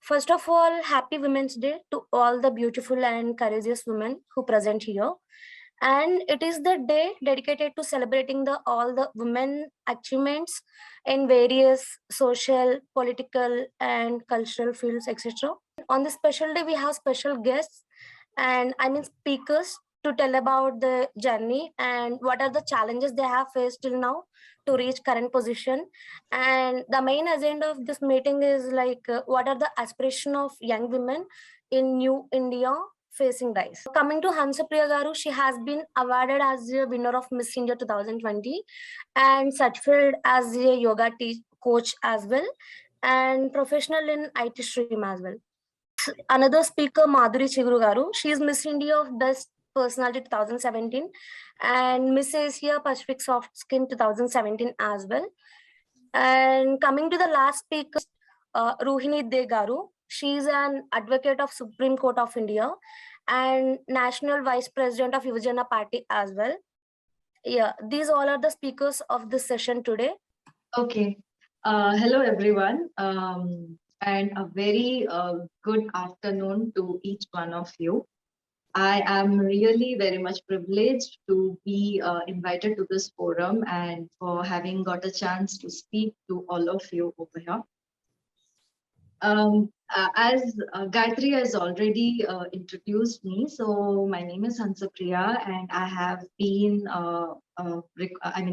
First of all, happy Women's Day to all the beautiful and courageous women who present here. And it is the day dedicated to celebrating all the women achievements in various social, political, and cultural fields, etc. On this special day, we have special guests and speakers to tell about the journey and what are the challenges they have faced till now to reach current position. And the main agenda of this meeting is what are the aspiration of young women in new India facing rise. Coming to Hansapriya Garu, she has been awarded as a winner of Miss India 2020 and certified as a yoga coach as well and professional in IT stream as well. Another speaker, Madhuri Chiguru Garu, she is Miss India of Best Personality 2017 and Miss Asia Pacific Soft Skin 2017 as well. And coming to the last speaker, Rohini De Garu, she is an advocate of Supreme Court of India and National Vice President of Yuvajana Party as well. Yeah, these all are the speakers of this session today. Okay. Hello, everyone. And a very good afternoon to each one of you. I am really very much privileged to be invited to this forum and for having got a chance to speak to all of you over here. As Gayatri has already introduced me, so my name is Hansapriya and I have been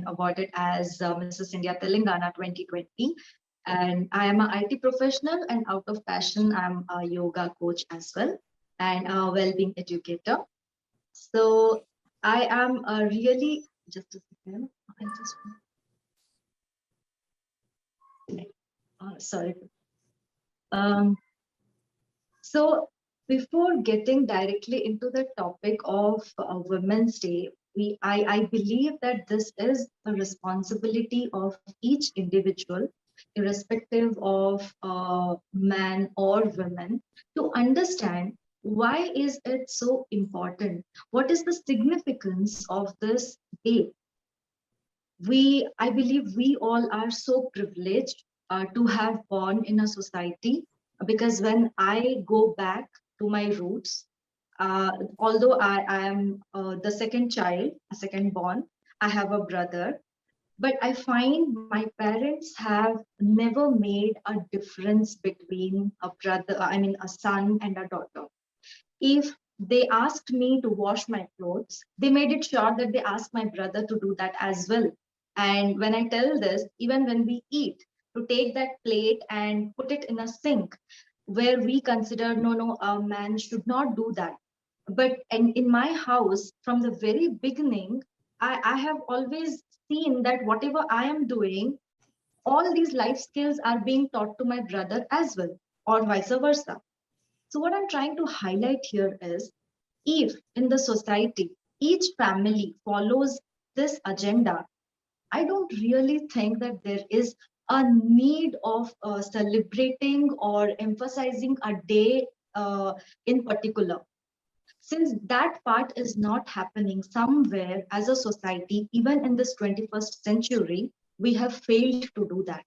awarded as Mrs. India Telangana 2020. And I am an IT professional and out of passion, I'm a yoga coach as well and a well-being educator. So I am really, just a second, sorry. So before getting directly into the topic of Women's Day, I believe that this is the responsibility of each individual, irrespective of man or woman, to understand why is it so important? What is the significance of this day? I believe we all are so privileged to have born in a society, because when I go back to my roots, although I am the second child, a second born, I have a brother, but I find my parents have never made a difference between a son and a daughter. If they asked me to wash my clothes, they made it sure that they asked my brother to do that as well. And when I tell this, even when we eat, to take that plate and put it in a sink, where we consider, no, a man should not do that. But in my house, from the very beginning, I have always seen that whatever I am doing, all these life skills are being taught to my brother as well, or vice versa. So what I'm trying to highlight here is, if in the society, each family follows this agenda, I don't really think that there is a need of celebrating or emphasizing a day in particular. Since that part is not happening somewhere as a society, even in this 21st century, we have failed to do that.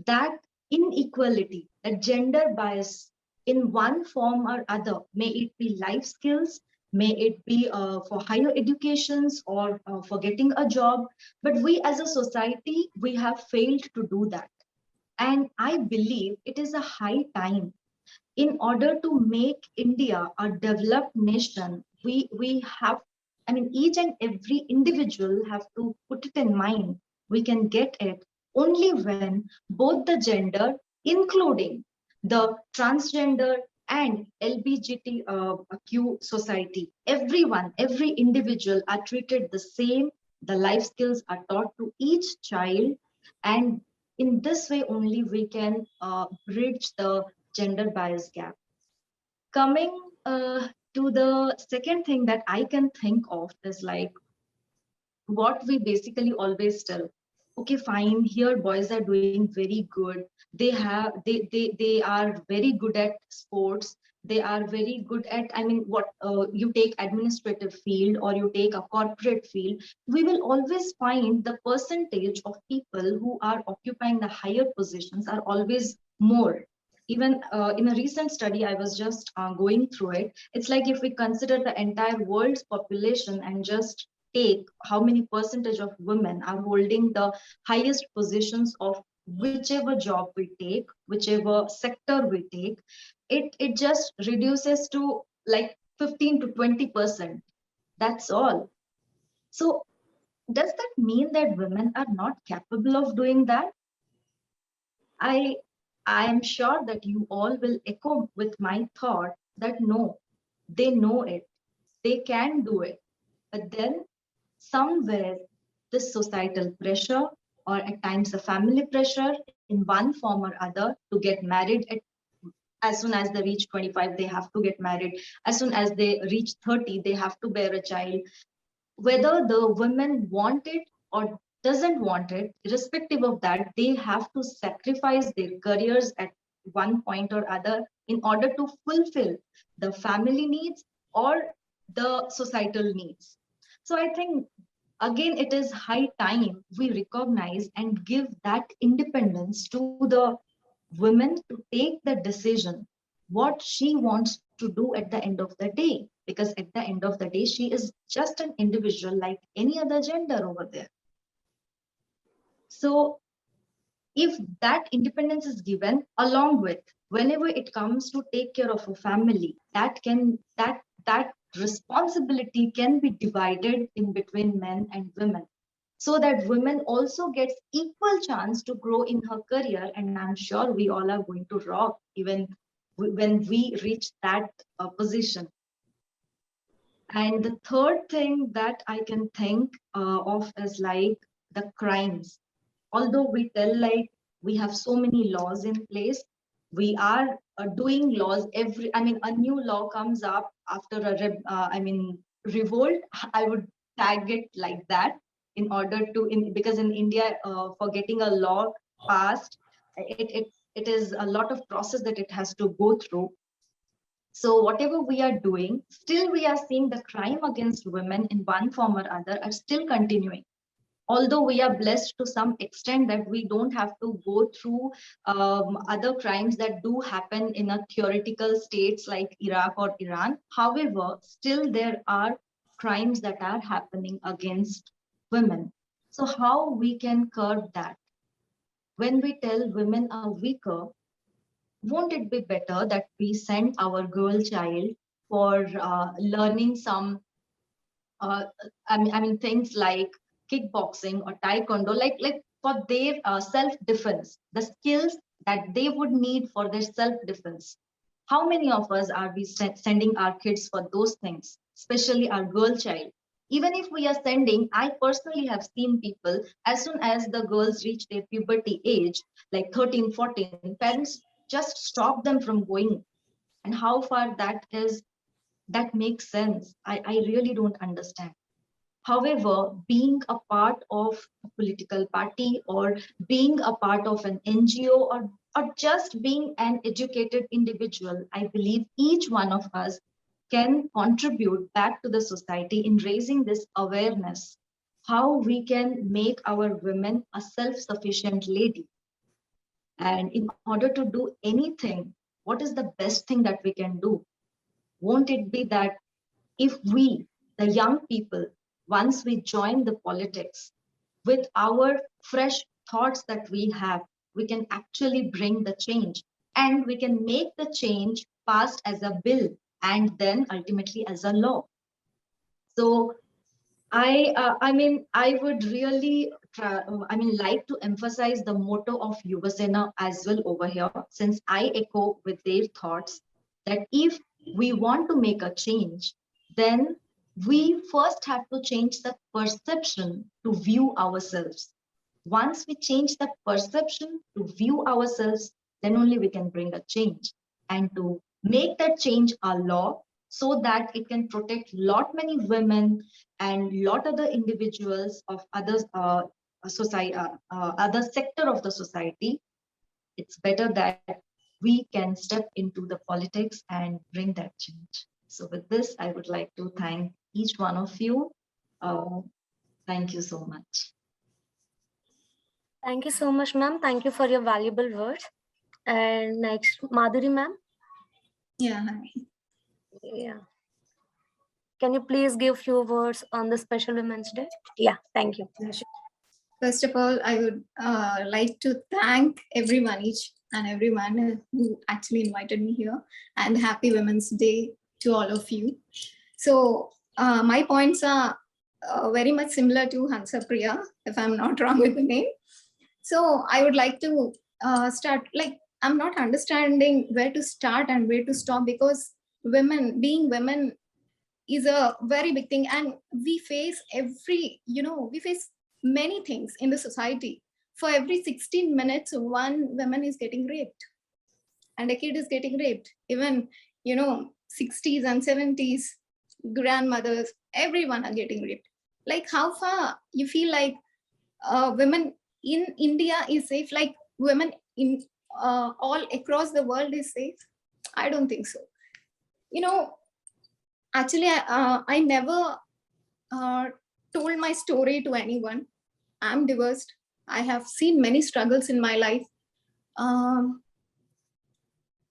That inequality, that gender bias in one form or other, may it be life skills, may it be for higher educations or for getting a job, but we as a society, we have failed to do that. And I believe it is a high time, in order to make India a developed nation, we have, each and every individual have to put it in mind. We can get it only when both the gender, including the transgender and LGBTQ society, everyone, every individual are treated the same. The life skills are taught to each child, and in this way only we can bridge the gender bias gap. Coming to the second thing that I can think of is like what we basically always tell. Okay, fine, here boys are doing very good. They are very good at sports. They are very good at, what you take administrative field or you take a corporate field, we will always find the percentage of people who are occupying the higher positions are always more. Even in a recent study, I was just going through it. It's like if we consider the entire world's population and just take how many percentage of women are holding the highest positions of whichever job we take, whichever sector we take, it just reduces to like 15 to 20%. That's all. So does that mean that women are not capable of doing that? I I am sure that you all will echo with my thought that no, they know it, they can do it. But then somewhere this societal pressure or at times a family pressure in one form or other to get married at as soon as they reach 25 they have to get married, as soon as they reach 30 they have to bear a child, whether the women want it or doesn't want it, irrespective of that, they have to sacrifice their careers at one point or other in order to fulfill the family needs or the societal needs. So I think again it is high time we recognize and give that independence to the women to take the decision what she wants to do at the end of the day, because at the end of the day she is just an individual like any other gender over there. So if that independence is given along with whenever it comes to take care of a family, that responsibility can be divided in between men and women, so that women also gets equal chance to grow in her career. And I'm sure we all are going to rock even when we reach that position. And the third thing that I can think of is like the crimes. Although we tell like we have so many laws in place, we are doing laws every, I mean, a new law comes up after a revolt. I would tag it like that in order to, because in India, for getting a law passed, it is a lot of process that it has to go through. So whatever we are doing, still we are seeing the crime against women in one form or other are still continuing. Although we are blessed to some extent that we don't have to go through other crimes that do happen in a theoretical states like Iraq or Iran. However, still there are crimes that are happening against women. So how we can curb that? When we tell women are weaker, won't it be better that we send our girl child for learning some I mean things like kickboxing or taekwondo, like for their self-defense, the skills that they would need for their self-defense. How many of us are we sending our kids for those things, especially our girl child? Even if we are sending, I personally have seen people, as soon as the girls reach their puberty age, like 13, 14, parents just stop them from going. And how far that is, that makes sense. I really don't understand. However, being a part of a political party or being a part of an NGO or just being an educated individual, I believe each one of us can contribute back to the society in raising this awareness, how we can make our women a self-sufficient lady. And in order to do anything, what is the best thing that we can do? Won't it be that if we, the young people, once we join the politics with our fresh thoughts that we have, we can actually bring the change and we can make the change passed as a bill and then ultimately as a law. So I would really like to emphasize the motto of Yuva Sena as well over here, since I echo with their thoughts that if we want to make a change, then we first have to change the perception to view ourselves. Once we change the perception to view ourselves, then only we can bring a change. And to make that change a law so that it can protect lot many women and lot other individuals of others society other sector of the society, it's better that we can step into the politics and bring that change. So with this I would like to thank each one of you. uh, Thank you so much. Thank you so much, ma'am. Thank you for your valuable words. And next, Madhuri ma'am. Yeah, hi. Yeah. Can you please give few words on the special Women's Day? Yeah, thank you. First of all, I would like to thank everyone, each and everyone who actually invited me here, and happy Women's Day to all of you. So, my points are very much similar to Hansa Priya, if I'm not wrong with the name. So, I would like to start, like, I'm not understanding where to start and where to stop, because being women is a very big thing, and we face we face many things in the society. For every 16 minutes, one woman is getting raped, and a kid is getting raped. Even 60s and 70s grandmothers, everyone are getting raped. Like, how far you feel like women in India is safe, like women in all across the world is safe? I don't think so. Actually, I never uh, told my story to anyone. I'm divorced. I have seen many struggles in my life. Um,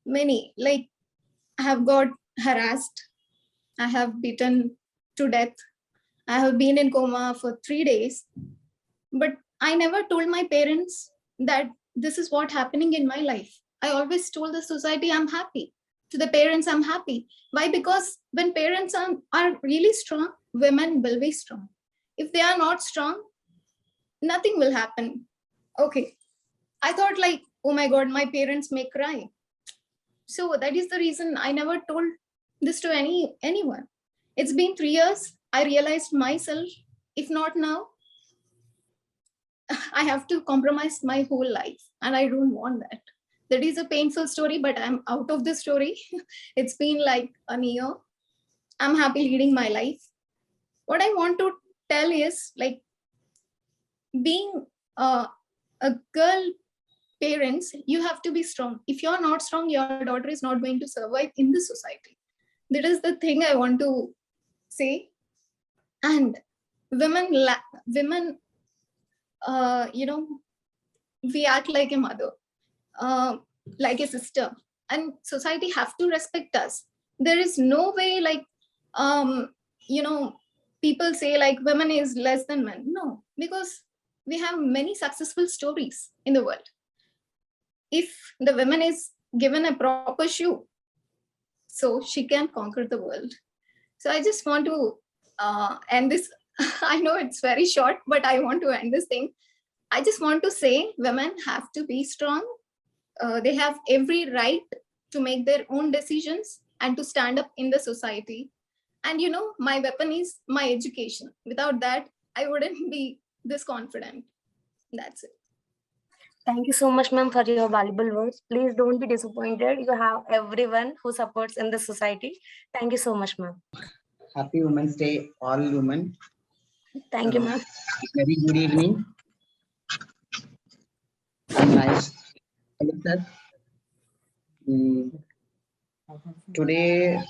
Many, like, I have got harassed. I have beaten to death. I have been in coma for 3 days. But I never told my parents that this is what happening in my life. I always told the society I'm happy. To the parents, I'm happy. Why? Because when parents are really strong, women will be strong. If they are not strong, nothing will happen. Okay. I thought, like, oh my God, my parents may cry. So that is the reason I never told this to anyone. It's been 3 years. I realized myself, if not now, I have to compromise my whole life, and I don't want that. That is a painful story, but I'm out of the story. It's been like a year. I'm happy leading my life. What I want to tell is, like, being a girl parents, you have to be strong. If you're not strong, your daughter is not going to survive in this society. That is the thing I want to say. And women, we act like a mother, uh, like a sister, and society have to respect us. There is no way, like, um, you know, people say like women is less than men. No, because we have many successful stories in the world. If the woman is given a proper shoe, so she can conquer the world. So I just want to end this. I know it's very short, but I want to end this thing. I just want to say women have to be strong. They have every right to make their own decisions and to stand up in the society. And my weapon is my education. Without that, I wouldn't be this confident. That's it. Thank you so much, ma'am, for your valuable words. Please don't be disappointed. You have everyone who supports in the society. Thank you so much, ma'am. Happy Women's Day, all women. Thank you, ma'am. Very good evening. Nice. Sir. Today,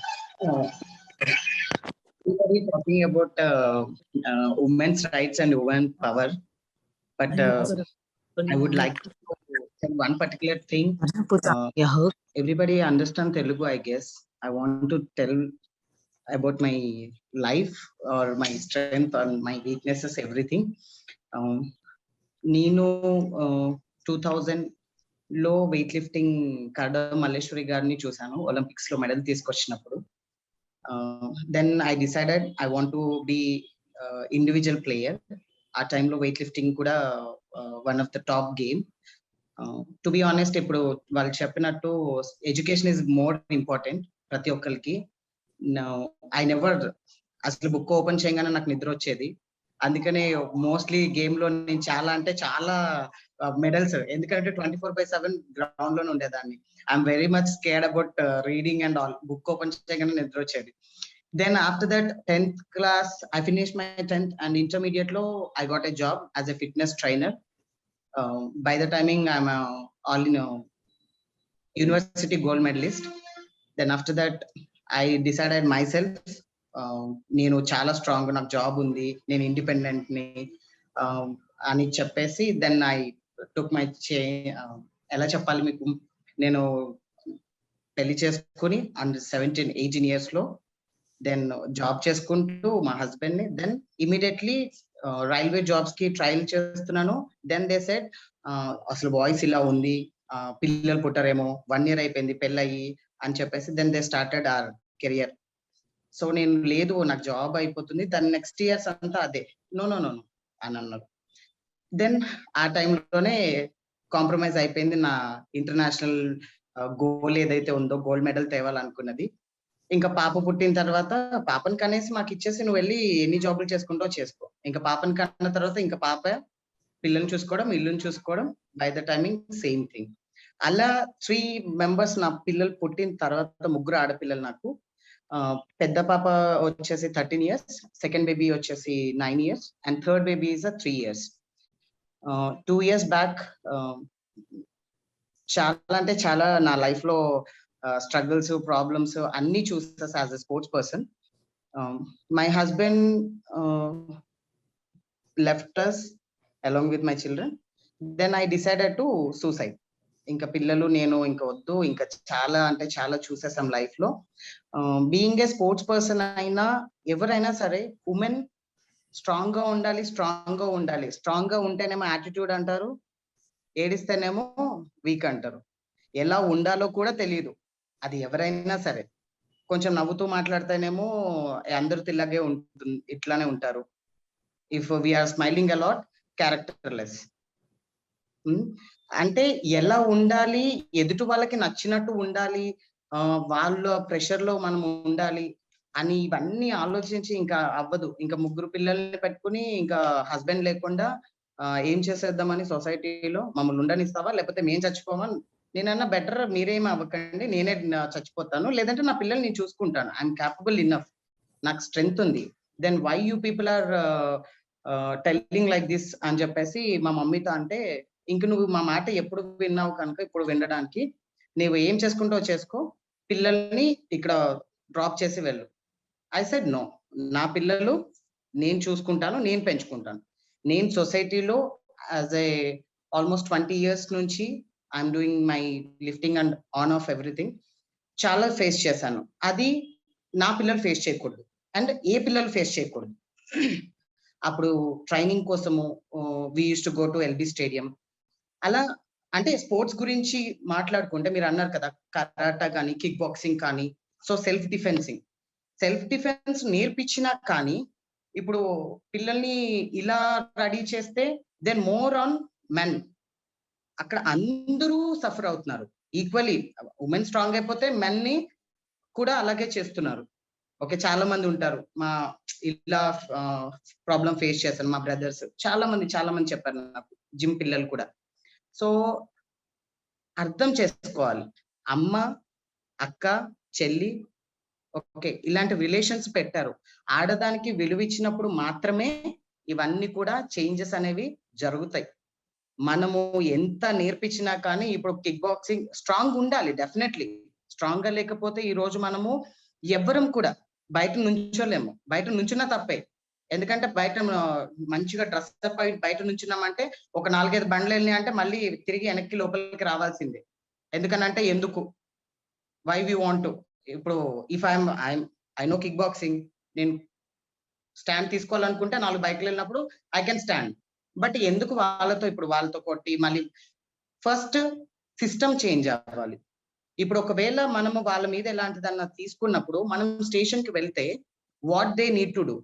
we are talking about women's rights and women power. But I would like to say one particular thing. Everybody understand Telugu, I guess. I want to tell about my life or my strength or my weaknesses, everything. నేను 2000లో weight lifting కడ మల్లేశ్వరి గారిని చూశాను Olympics లో medal తీసుకొచ్చినప్పుడు. Then I decided I want to be individual player. ఆ టైంలో weightlifting కూడా one of the top game. To be honest, ఇప్పుడు వాళ్ళు చెప్పినట్టు ఎడ్యుకేషన్ ఇస్ మోర్ ఇంపార్టెంట్ ప్రతి ఒక్కరికి. ఐ నెవర్ అసలు బుక్ ఓపెన్ చేయగానే నాకు నిద్ర వచ్చేది. అందుకనే మోస్ట్లీ గేమ్ లో నేను చాలా అంటే చాలా మెడల్స్, ఎందుకంటే 24/7 గ్రౌండ్ లోనే ఉండేదాన్ని. I'm very much scared about reading and all. Book open చేయగానే నిద్ర వచ్చేది. Then after that, 10th class, I finished my 10th, and intermediate lo I got a job as a fitness trainer. By the timing, I'm all in a university gold medalist. Then after that, I decided myself, నేను చాలా strong, నాకు job ఉంది, నేను independent ని అని చెప్పేసి then I took my ఎలా చెప్పాలి మీకు, నేను పెళ్లి చేసుకుని అండర్ 17-18 years లో దెన్ జాబ్ చేసుకుంటూ మా హస్బెండ్ ని దెన్ ఇమీడియట్లీ రైల్వే జాబ్స్ కి ట్రయల్ చేస్తున్నాను. దెన్ దే సెడ్ అసలు వాయిస్ ఇలా ఉంది, పిల్లలు పుట్టారేమో, 1 year అయిపోయింది పెళ్ళయి అని చెప్పేసి then they started our career. So నేను లేదు నాకు జాబ్ అయిపోతుంది, దాని నెక్స్ట్ ఇయర్స్ అంతా అదే నో నో నో అని అన్నారు. దెన్ ఆ టైంలోనే కాంప్రమైజ్ అయిపోయింది నా ఇంటర్నేషనల్ గోల్ ఏదైతే ఉందో, గోల్డ్ మెడల్ తేవాలనుకున్నది. ఇంకా పాప పుట్టిన తర్వాత పాపని కనేసి మాకు ఇచ్చేసి నువ్వు వెళ్ళి ఎన్ని జాబులు చేసుకుంటావో చేసుకో. ఇంకా పాపని కన్న తర్వాత ఇంకా పాప పిల్లల్ని చూసుకోవడం, ఇల్లుని చూసుకోవడం, by the timing same thing. అలా 3 members నా పిల్లలు పుట్టిన తర్వాత 3 ఆడపిల్లలు నాకు. పెద్ద పాప వచ్చేసి 13 years, సెకండ్ బేబీ వచ్చేసి 9 years and third baby is 3 years. 2 years back చాలా అంటే చాలా నా లైఫ్ లో స్ట్రగుల్స్, ప్రాబ్లమ్స్ అన్ని చూసేసి as a sports person. My husband left us along with my children. Then I decided to suicide. ఇంకా పిల్లలు నేను ఇంకా వద్దు, ఇంకా చాలా అంటే చాలా చూసేసాం లైఫ్ లో. బీయింగ్ ఏ స్పోర్ట్స్ పర్సన్ అయినా ఎవరైనా సరే ఉమెన్ స్ట్రాంగ్ గా ఉండాలి, స్ట్రాంగ్ గా ఉండాలి. స్ట్రాంగ్ గా ఉంటేనేమో యాటిట్యూడ్ అంటారు, ఏడిస్తేనేమో వీక్ అంటారు. ఎలా ఉండాలో కూడా తెలియదు అది ఎవరైనా సరే. కొంచెం నవ్వుతూ మాట్లాడితేనేమో అందరూ ఇలాగే ఉంటుంది, ఇట్లానే ఉంటారు. If we are smiling a lot, characterless. అంటే ఎలా ఉండాలి, ఎదుటి వాళ్ళకి నచ్చినట్టు ఉండాలి, వాళ్ళ ప్రెషర్ లో మనం ఉండాలి అని ఇవన్నీ ఆలోచించి ఇంకా అవ్వదు. ఇంకా 3 పిల్లల్ని పెట్టుకుని ఇంకా హస్బెండ్ లేకుండా ఏం చేసేద్దామని సొసైటీలో మమ్మల్ని ఉండనిస్తావా లేకపోతే మేము చచ్చిపోమా? నేనన్నా బెటర్ మీరేం అవ్వకండి, నేనే చచ్చిపోతాను, లేదంటే నా పిల్లల్ని నేను చూసుకుంటాను, ఐఎమ్ క్యాపబుల్ ఇనఫ్, నాకు స్ట్రెంగ్త్ ఉంది. Then why you people are telling like this అని చెప్పేసి మా మమ్మీతో అంటే, ఇంక నువ్వు మా మాట ఎప్పుడు విన్నావు కనుక ఇప్పుడు వినడానికి నువ్వు ఏం చేసుకుంటావో చేసుకో, పిల్లల్ని ఇక్కడ డ్రాప్ చేసి వెళ్ళు. ఐ సెడ్ నో, నా పిల్లలు నేను చూసుకుంటాను, నేను పెంచుకుంటాను. నేను సొసైటీలో యాజ్ ఏ ఆల్మోస్ట్ 20 years నుంచి I'm doing my lifting and on off everything. చాలా ఫేస్ చేశాను, అది నా పిల్లలు ఫేస్ చేయకూడదు అండ్ ఏ పిల్లలు ఫేస్ చేయకూడదు. అప్పుడు ట్రైనింగ్ కోసము we use to go to LB stadium. అలా అంటే స్పోర్ట్స్ గురించి మాట్లాడుకుంటే మీరు అన్నారు కదా కరాటా కానీ కిక్ బాక్సింగ్ కానీ, సో సెల్ఫ్ డిఫెన్స్ నేర్పించినా కానీ ఇప్పుడు పిల్లల్ని ఇలా రెడీ చేస్తే దెన్ మోర్ ఆన్ మెన్, అక్కడ అందరూ సఫర్ అవుతున్నారు ఈక్వల్లీ. ఉమెన్ స్ట్రాంగ్ అయిపోతే మెన్ ని కూడా అలాగే చేస్తున్నారు. ఓకే, చాలా మంది ఉంటారు మా ఇలా ప్రాబ్లం ఫేస్ చేశాను, మా బ్రదర్స్ చాలా మంది చెప్పారు నాకు, జిమ్ పిల్లలు కూడా. సో అర్థం చేసుకోవాలి, అమ్మ, అక్క, చెల్లి, ఓకే ఇలాంటి రిలేషన్స్ పెట్టారు. ఆడదానికి విలువ ఇచ్చినప్పుడు మాత్రమే ఇవన్నీ కూడా చేంజెస్ అనేవి జరుగుతాయి. మనము ఎంత నేర్పించినా కానీ ఇప్పుడు కిక్ బాక్సింగ్ స్ట్రాంగ్ ఉండాలి, డెఫినెట్లీ. స్ట్రాంగ్ గా లేకపోతే ఈ రోజు మనము ఎవ్వరం కూడా బయట నుంచోలేము. బయట నుంచున్నా తప్పే, ఎందుకంటే బయట మంచిగా డ్రెస్ అప్ అయి బయట నుంచున్నామంటే ఒక 4-5 బండ్లు వెళ్ళినాయి అంటే మళ్ళీ తిరిగి వెనక్కి లోపలికి రావాల్సిందే. ఎందుకనంటే ఎందుకు, వై వి వాంట్ టు. ఇప్పుడు if I know kick boxing, నేను స్టాండ్ తీసుకోవాలనుకుంటే 4 బైక్లు వెళ్ళినప్పుడు ఐ కెన్ స్టాండ్. బట్ ఎందుకు వాళ్ళతో కొట్టి మళ్ళీ ఫస్ట్ సిస్టమ్ చేంజ్ అవ్వాలి. ఇప్పుడు ఒకవేళ మనము వాళ్ళ మీద ఎలాంటిదన్నా తీసుకున్నప్పుడు మనం స్టేషన్ కి వెళ్తే what they need to do,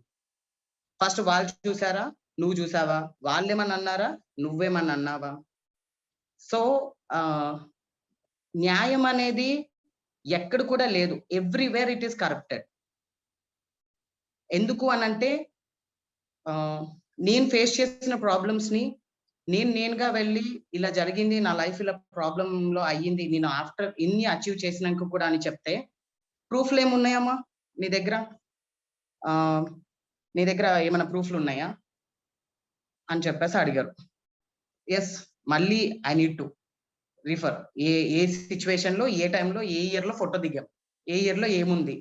first వాళ్ళు చూసారా, నువ్వు చూసావా, వాళ్ళేమన్నా అన్నారా, నువ్వేమన్నా అన్నావా? సో న్యాయం అనేది ఎక్కడ కూడా లేదు, ఎవ్రీవేర్ ఇట్ ఈస్ కరప్టెడ్. ఎందుకు అనంటే నేను ఫేస్ చేసిన ప్రాబ్లమ్స్ ని నేనుగా వెళ్ళి ఇలా జరిగింది నా లైఫ్, ఇలా ప్రాబ్లం లో అయ్యింది, నేను ఆఫ్టర్ ఇన్ని అచీవ్ చేసినాక కూడా అని చెప్తే ప్రూఫ్లు ఏమున్నాయమ్మా నీ దగ్గర? నీ దగ్గర ఏమైనా ప్రూఫ్లు ఉన్నాయా అని చెప్పేసి అడిగారు. ఎస్, మళ్ళీ I need to refer, A situation లో, ఏ టైంలో, ఏ ఇయర్ లో ఫోటో దిగాం, ఏ ఇయర్ లో ఏముంది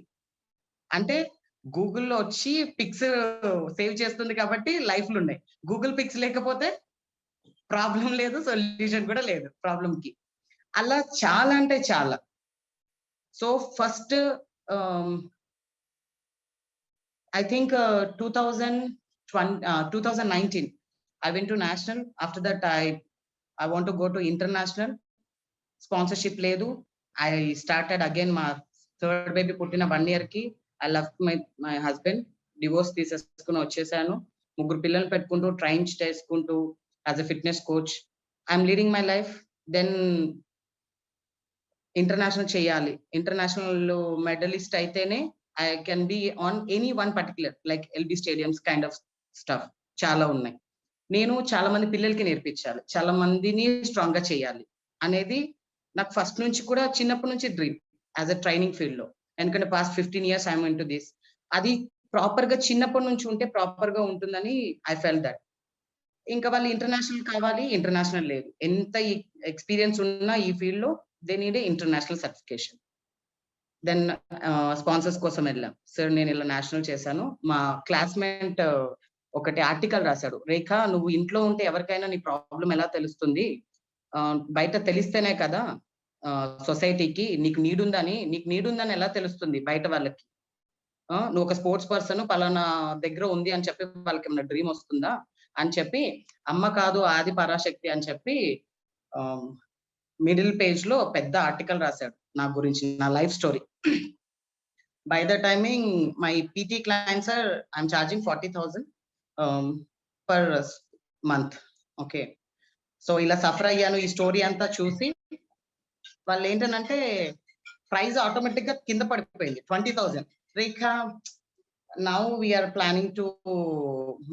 అంటే గూగుల్లో వచ్చి పిక్స్ సేవ్ చేస్తుంది కాబట్టి లైఫ్లు ఉన్నాయి. గూగుల్ పిక్స్ లేకపోతే ప్రాబ్లం లేదు, సొల్యూషన్ కూడా లేదు ప్రాబ్లం కి. అలా చాలా అంటే చాలా. So first I think 2019 I went to national. After that I want to go to international. Sponsorship ledu. I started again my third baby పుట్టిన 1 year కి I left my husband, divorce తీసేసుకుని వచ్చేసాను. ముగ్గురు పిల్లల్ని పెట్టుకుంటూ ట్రైన్ చేసుకుంటూ as a fitness coach I'm leading my life. Then international చేయాలి, international medallist అయితేనే I can be on any one particular like LB stadiums kind of stuff. చాలా ఉన్నాయి. నేను చాలా మంది పిల్లలకి నేర్పించాలి, చాలా మందిని స్ట్రాంగ్ గా చేయాలి అనేది నాకు ఫస్ట్ నుంచి కూడా చిన్నప్పటి నుంచి dream as a training field లో. ఎందుకంటే past 15 years I'm into this. అది ప్రాపర్ గా చిన్నప్పటి నుంచి ఉంటే ప్రాపర్ గా ఉంటుందని ఐ ఫెల్ దట్. ఇంకా వాళ్ళు ఇంటర్నేషనల్ కావాలి, ఇంటర్నేషనల్ లేదు. ఎంత ఎక్స్పీరియన్స్ ఉన్నా ఈ ఫీల్డ్ లో they need international certification. Then sponsors కోసం వెళ్ళాం. సార్ నేను ఇలా నేషనల్ చేశాను. మా క్లాస్మేట్ ఒకటి ఆర్టికల్ రాశాడు, రేఖ నువ్వు ఇంట్లో ఉంటే ఎవరికైనా నీ ప్రాబ్లం ఎలా తెలుస్తుంది, బయట తెలిస్తేనే కదా సొసైటీకి నీకు నీడ్ ఉందని ఎలా తెలుస్తుంది బయట వాళ్ళకి. నువ్వు ఒక స్పోర్ట్స్ పర్సన్ పలానా దగ్గర ఉంది అని చెప్పి వాళ్ళకి ఏమైనా డ్రీమ్ వస్తుందా అని చెప్పి, అమ్మ కాదు ఆది పరాశక్తి అని చెప్పి మిడిల్ పేజ్ లో పెద్ద ఆర్టికల్ రాశాడు నా గురించి, నా life story. By the timing my PT clients are I'm charging 40,000 per month. Okay, so ఇలా సఫర్ అయ్యాను. ఈ స్టోరీ అంతా చూసి వాళ్ళు ఏంటంటే ప్రైజ్ ఆటోమేటిక్ గా కింద పడిపోయింది 20,000. Rekha now we're planning to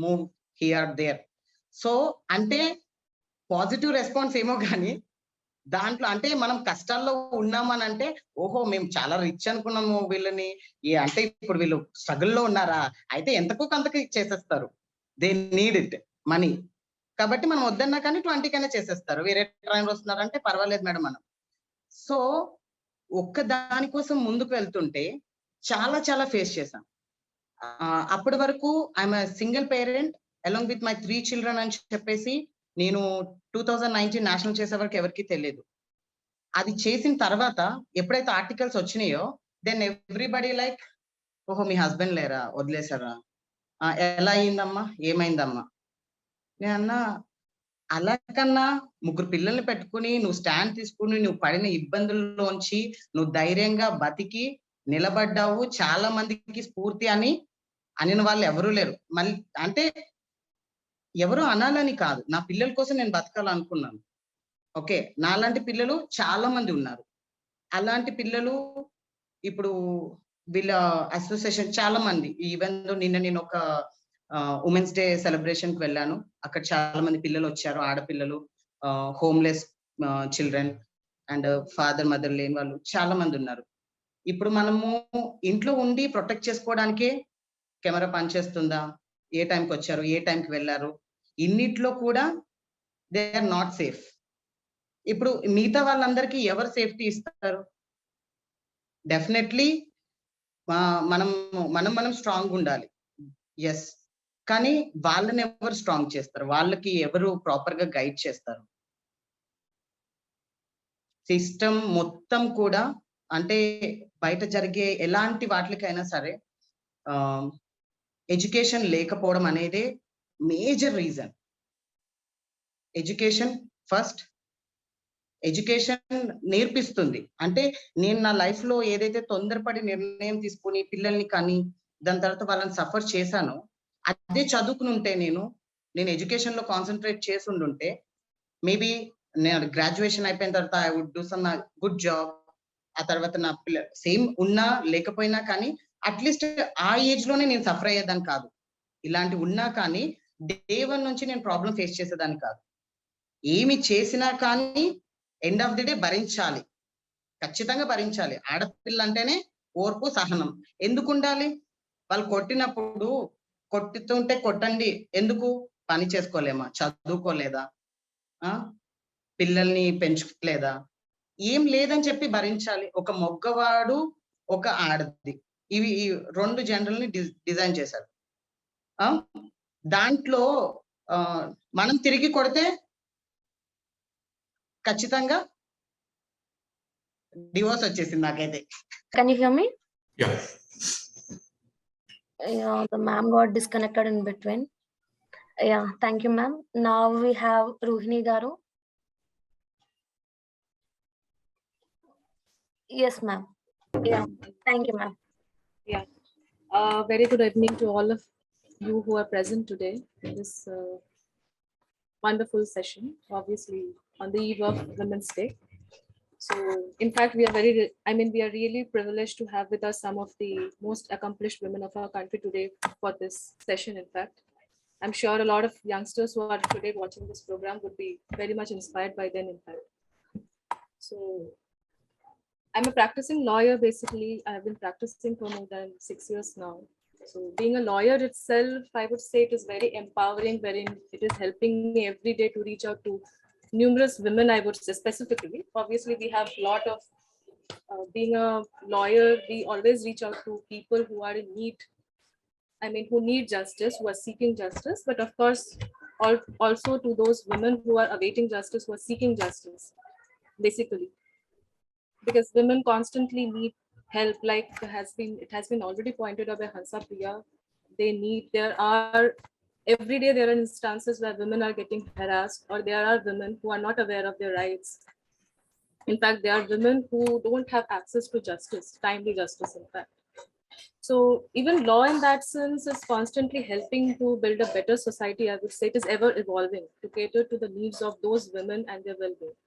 move here there. So అంటే పాజిటివ్ రెస్పాన్స్ ఏమో కానీ దాంట్లో అంటే మనం కష్టాల్లో ఉన్నామని అంటే ఓహో మేము చాలా రిచ్ అనుకున్నాము వీళ్ళని, అంటే ఇప్పుడు వీళ్ళు స్ట్రగుల్లో ఉన్నారా, అయితే ఎంతకో కొంతకి చేసేస్తారు. దే నీడ్ ఇట్ మనీ కాబట్టి మనం వద్దన్నా కానీ 20కైనా చేసేస్తారు. వేరే ట్రైనర్ వస్తున్నారంటే పర్వాలేదు మేడం మనం. సో ఒక్క దానికోసం ముందుకు వెళ్తుంటే చాలా చాలా ఫేస్ చేశాం. అప్పటి వరకు I'm single parent along with my 3 children అని చెప్పేసి నేను 2019 నేషనల్ చేసే వరకు ఎవరికి తెలియదు. అది చేసిన తర్వాత ఎప్పుడైతే ఆర్టికల్స్ వచ్చినాయో దెన్ ఎవ్రీబడి లైక్ ఓహో మీ హస్బెండ్ లేరా, వదిలేసారా, ఎలా అయిందమ్మా, ఏమైందమ్మా. నేనన్నా అలా కన్నా ముగ్గురు పిల్లల్ని పెట్టుకుని నువ్వు స్టాండ్ తీసుకుని నువ్వు పడిన ఇబ్బందుల్లోంచి నువ్వు ధైర్యంగా బతికి నిలబడ్డావు, చాలా మందికి స్ఫూర్తి అని అనిన వాళ్ళు ఎవరూ లేరు. మళ్ళీ అంటే ఎవరు అనాలని కాదు, నా పిల్లల కోసం నేను బతకాలనుకున్నాను. ఓకే, నాలాంటి పిల్లలు చాలా మంది ఉన్నారు. అలాంటి పిల్లలు ఇప్పుడు వీళ్ళ అసోసియేషన్ చాలా మంది, ఈవెన్ నిన్న నేను ఒక ఉమెన్స్ డే సెలబ్రేషన్ కి వెళ్ళాను. అక్కడ చాలా మంది పిల్లలు వచ్చారు, ఆడపిల్లలు, homeless children and father mother లేని వాళ్ళు చాలా మంది ఉన్నారు. ఇప్పుడు మనము ఇంట్లో ఉండి ప్రొటెక్ట్ చేసుకోవడానికే కెమెరా పనిచేస్తుందా, ఏ టైంకి వచ్చారు, ఏ టైంకి వెళ్ళారు, ఇన్నిట్లో కూడా దే ఆర్ నాట్ సేఫ్. ఇప్పుడు మిగతా వాళ్ళందరికీ ఎవరు సేఫ్టీ ఇస్తారు? డెఫినెట్లీ మనం స్ట్రాంగ్ ఉండాలి, ఎస్. కానీ వాళ్ళని ఎవరు స్ట్రాంగ్ చేస్తారు, వాళ్ళకి ఎవరు ప్రాపర్ గా గైడ్ చేస్తారు? సిస్టమ్ మొత్తం కూడా అంటే బయట జరిగే ఎలాంటి వాటికైనా సరే ఎడ్యుకేషన్ లేకపోవడం అనేది major reason. Education first. Education నేర్పిస్తుంది. అంటే నేను నా లైఫ్ లో ఏదైతే తొందరపడి నిర్ణయం తీసుకుని పిల్లల్ని కానీ దాని తర్వాత వాళ్ళని సఫర్ చేశానో అదే చదువుకుని ఉంటే నేను ఎడ్యుకేషన్ లో కాన్సన్ట్రేట్ చేసి ఉండుంటే మేబీ నేను గ్రాడ్యుయేషన్ అయిపోయిన తర్వాత I would do some good job. ఆ తర్వాత నా పిల్లలు సేమ్ ఉన్నా లేకపోయినా కానీ అట్లీస్ట్ ఆ ఏజ్ లోనే నేను సఫర్ అయ్యేదాన్ని కాదు. ఇలాంటి ఉన్నా కానీ డే 1 నుంచి నేను ప్రాబ్లం ఫేస్ చేసేదాన్ని కాదు. ఏమి చేసినా కానీ ఎండ్ ఆఫ్ ది డే భరించాలి, ఖచ్చితంగా భరించాలి. ఆడపిల్ల అంటేనే ఓర్పు సహనం. ఎందుకు ఉండాలి? వాళ్ళు కొట్టినప్పుడు కొట్టుతుంటే కొట్టండి, ఎందుకు? పని చేసుకోలేమా, చదువుకోలేదా, పిల్లల్ని పెంచుకోలేదా, ఏం లేదని చెప్పి భరించాలి. ఒక మగవాడు ఒక ఆడది, ఇవి 2 జనరల్ని డిజైన్ చేశారు. దాంట్లో మనం తిరిగి కొడితే ఖచ్చితంగా డివోర్స్ వచ్చేసింది నాకైతే. Can you hear me? Yeah. Yeah, the ma'am got disconnected in between. Yeah, thank you, ma'am. Now we have Rohini Garu. Yes, ma'am. Yeah, thank you, ma'am. Yeah. Very good evening to all of you who are present today in this wonderful session, obviously on the eve of Women's Day. So, in fact, we are we are really privileged to have with us some of the most accomplished women of our country today for this session. In fact, I'm sure a lot of youngsters who are today watching this program would be very much inspired by them, in fact. So, I'm a practicing lawyer, basically. I've been practicing for more than 6 years now. So being a lawyer itself, I would say it is very empowering, wherein it is helping me every day to reach out to numerous women, I would say specifically. Obviously, we have a lot of, being a lawyer, we always reach out to people who are in need, who need justice, who are seeking justice, but of course, also to those women who are awaiting justice, who are seeking justice, basically. Because women constantly need help, like it has been already pointed out by Hansa Priya. There are every day there are instances where women are getting harassed, or there are women who are not aware of their rights. In fact, there are women who don't have access to justice, timely justice, in fact. So even law in that sense is constantly helping to build a better society. I would say it is ever evolving to cater to the needs of those women and their well-being.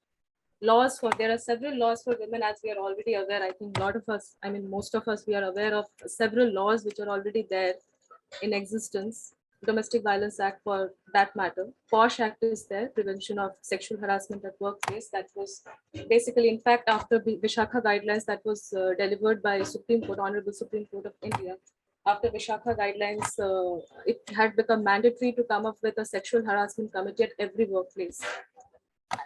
There are several laws for women, as we are already aware. I think a lot of us, most of us, we are aware of several laws which are already there in existence. Domestic Violence Act, for that matter. POSH Act is there, Prevention of Sexual Harassment at Workplace. That was basically, in fact, after Vishakha guidelines that was delivered by Supreme Court, Honorable Supreme Court of India. After Vishakha guidelines, it had become mandatory to come up with a sexual harassment committee at every workplace.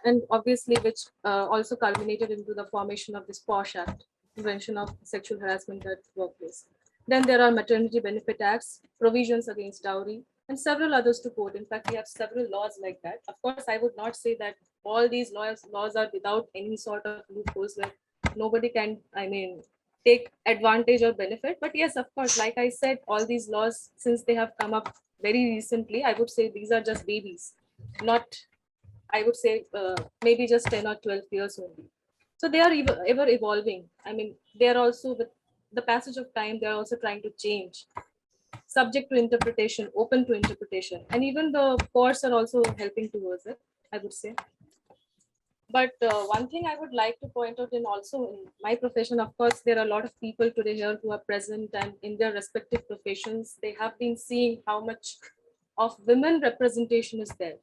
And obviously, which also culminated into the formation of this POSH Act, Prevention of Sexual Harassment at Workplace. Then there are maternity benefit acts, provisions against dowry, and several others to quote. In fact, we have several laws like that. Of course, I would not say that all these laws are without any sort of loopholes where nobody can, take advantage or benefit. But yes, of course, like I said, all these laws, since they have come up very recently, I would say these are just babies, not, I would say, maybe just 10 or 12 years only. So they are ever evolving. They are also, with the passage of time, they are also trying to change, subject to interpretation, open to interpretation. And even the courts are also helping towards it, I would say. But one thing I would like to point out, in also in my profession, of course, there are a lot of people today here who are present, and in their respective professions, they have been seeing how much of women representation is there.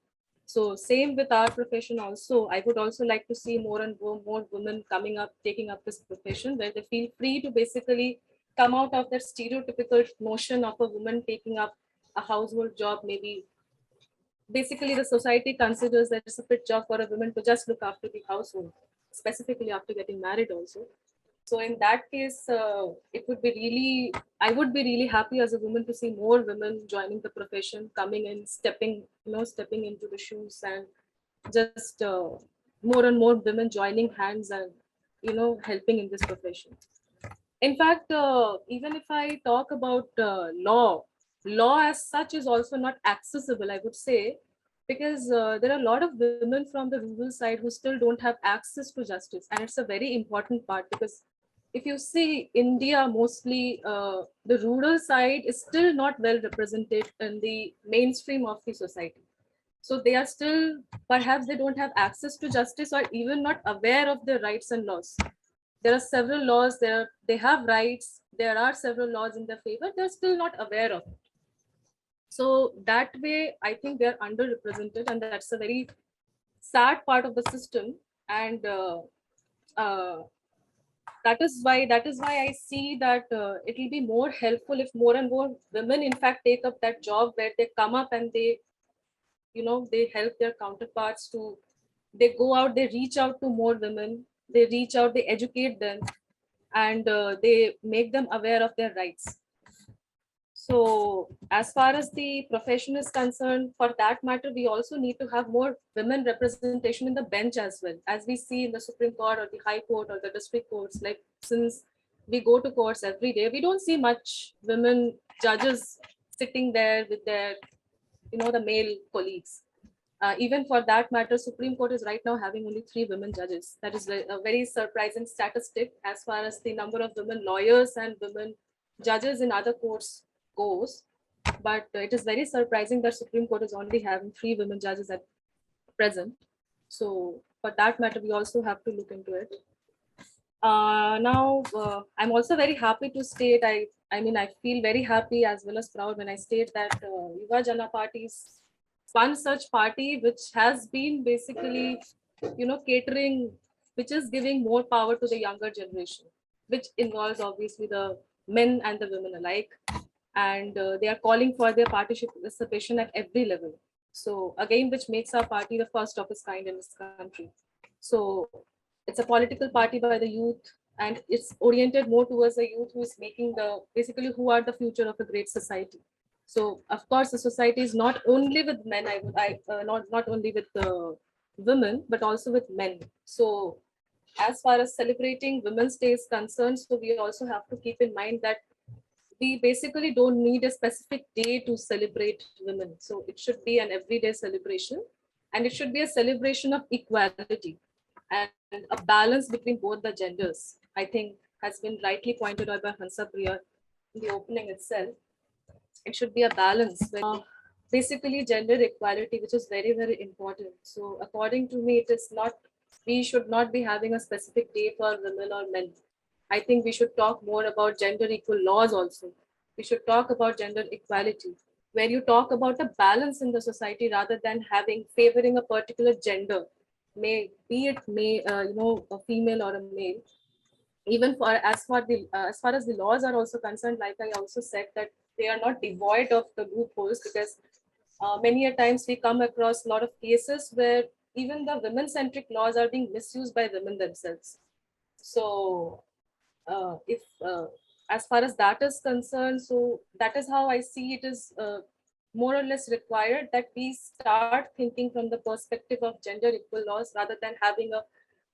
So same with our profession also. I would also like to see more and more women coming up, taking up this profession, where they feel free to basically come out of that stereotypical notion of a woman taking up a household job. Maybe basically the society considers that it's a fit job for a woman to just look after the household, specifically after getting married also. So in that case, I would be really happy as a woman to see more women joining the profession, coming in, stepping into the shoes, and just more and more women joining hands and, helping in this profession. In fact, even if I talk about law as such is also not accessible, I would say, because there are a lot of women from the rural side who still don't have access to justice. And it's a very important part, because if you see India, mostly the rural side is still not well represented in the mainstream of the society. So they are still, perhaps they don't have access to justice, or even not aware of their rights and laws. There are several laws there, they have rights, there are several laws in their favor, they're still not aware of it. So that way, I think they're underrepresented, and that's a very sad part of the system. And uh, that is why I see that it will be more helpful if more and more women, in fact, take up that job where they come up and they help their counterparts to, they go out, they reach out to more women, they reach out, they educate them, and they make them aware of their rights. So as far as the profession is concerned, for that matter, we also need to have more women representation in the bench as well. As we see in the Supreme Court or the High Court or the district courts, like since we go to courts every day, we don't see much women judges sitting there with their, the male colleagues. Even for that matter, Supreme Court is right now having only 3 women judges. That is a very surprising statistic as far as the number of women lawyers and women judges in other courts goes. But it is very surprising that Supreme Court is only having 3 women judges at present. So for that matter, we also have to look into it. Now, I'm also very happy to state, I mean, I feel very happy as well as proud when I state that INYJ Party is one such party which has been basically, catering, which is giving more power to the younger generation, which involves obviously the men and the women alike. And they are calling for their participation at every level. So again, which makes our party the first of its kind in this country. So it's a political party by the youth, and it's oriented more towards the youth who is making basically who are the future of a great society. So of course, the society is not only with men, not only with women, but also with men. So as far as celebrating Women's Day is concerned, so we also have to keep in mind that we basically don't need a specific day to celebrate women. So it should be an everyday celebration, and it should be a celebration of equality and a balance between both the genders. I think has been rightly pointed out by Hansa Priya in the opening itself. It should be a balance. Basically, gender equality, which is very, very important. So according to me, it is not, we should not be having a specific day for women or men. I think we should talk more about gender equal laws also. We should talk about gender equality, where you talk about a balance in the society rather than favoring a particular gender, may be it a female or a male. Even for as far as the laws are also concerned, like I also said, that they are not devoid of the loopholes, because many a times we come across a lot of cases where even the women-centric laws are being misused by women themselves. So if as far as that is concerned, so that is how I see it is more or less required that we start thinking from the perspective of gender equal laws rather than having a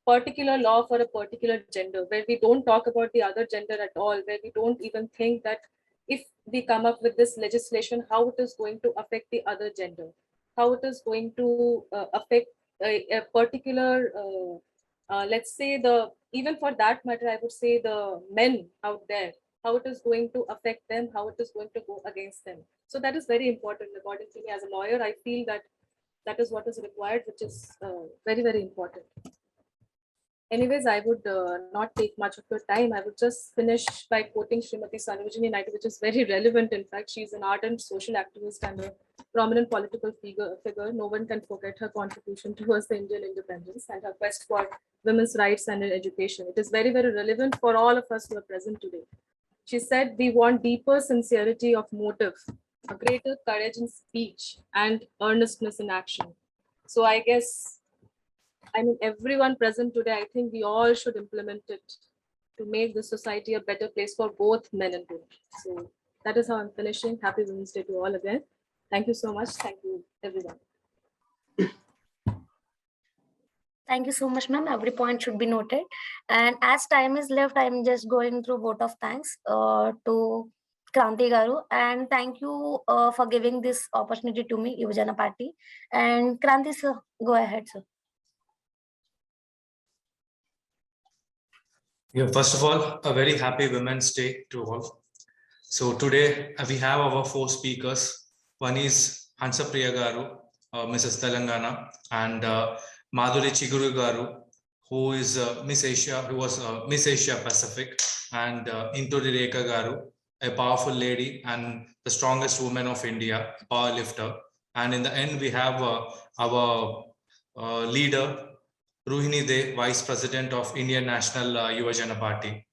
particular law for a particular gender, where we don't talk about the other gender at all, where we don't even think that if we come up with this legislation, how it is going to affect the other gender, how it is going to affect a particular, let's say even for that matter, I would say the men out there, how it is going to affect them, how it is going to go against them. So that is very important. According to me as a lawyer, I feel that that is what is required, which is very, very important. Anyways, I would not take much of your time. I would just finish by quoting Srimati Sarojini Naidu, which is very relevant. In fact, she's an ardent social activist and a prominent political figure. No one can forget her contribution towards the Indian independence and her quest for women's rights and education. It is very, very relevant for all of us who are present today. She said, we want deeper sincerity of motive, a greater courage in speech, and earnestness in action. So I guess, I mean, everyone present today, I think we all should implement it to make the society a better place for both men and women. So that is how I'm finishing. Happy Women's Day to all again. Thank you so much. Thank you, everyone. Thank you so much, ma'am. Every point should be noted. And as time is left, I'm just going through vote of thanks to Kranti Garu. And thank you for giving this opportunity to me, INYJ Party. And Kranti, sir, go ahead, sir. Yeah, first of all, a very happy Women's Day to all. So today we have our 4 speakers. One is Hansa Priya Garu, Mrs. Telangana, and Madhuri Chiguru Garu, who is Miss Asia, who was Miss Asia Pacific, and Inturi Rekha Garu, a powerful lady and the strongest woman of India, power lifter. And in the end, we have our leader, Ruhini De, Vice President of Indian National Yuva Jana Party.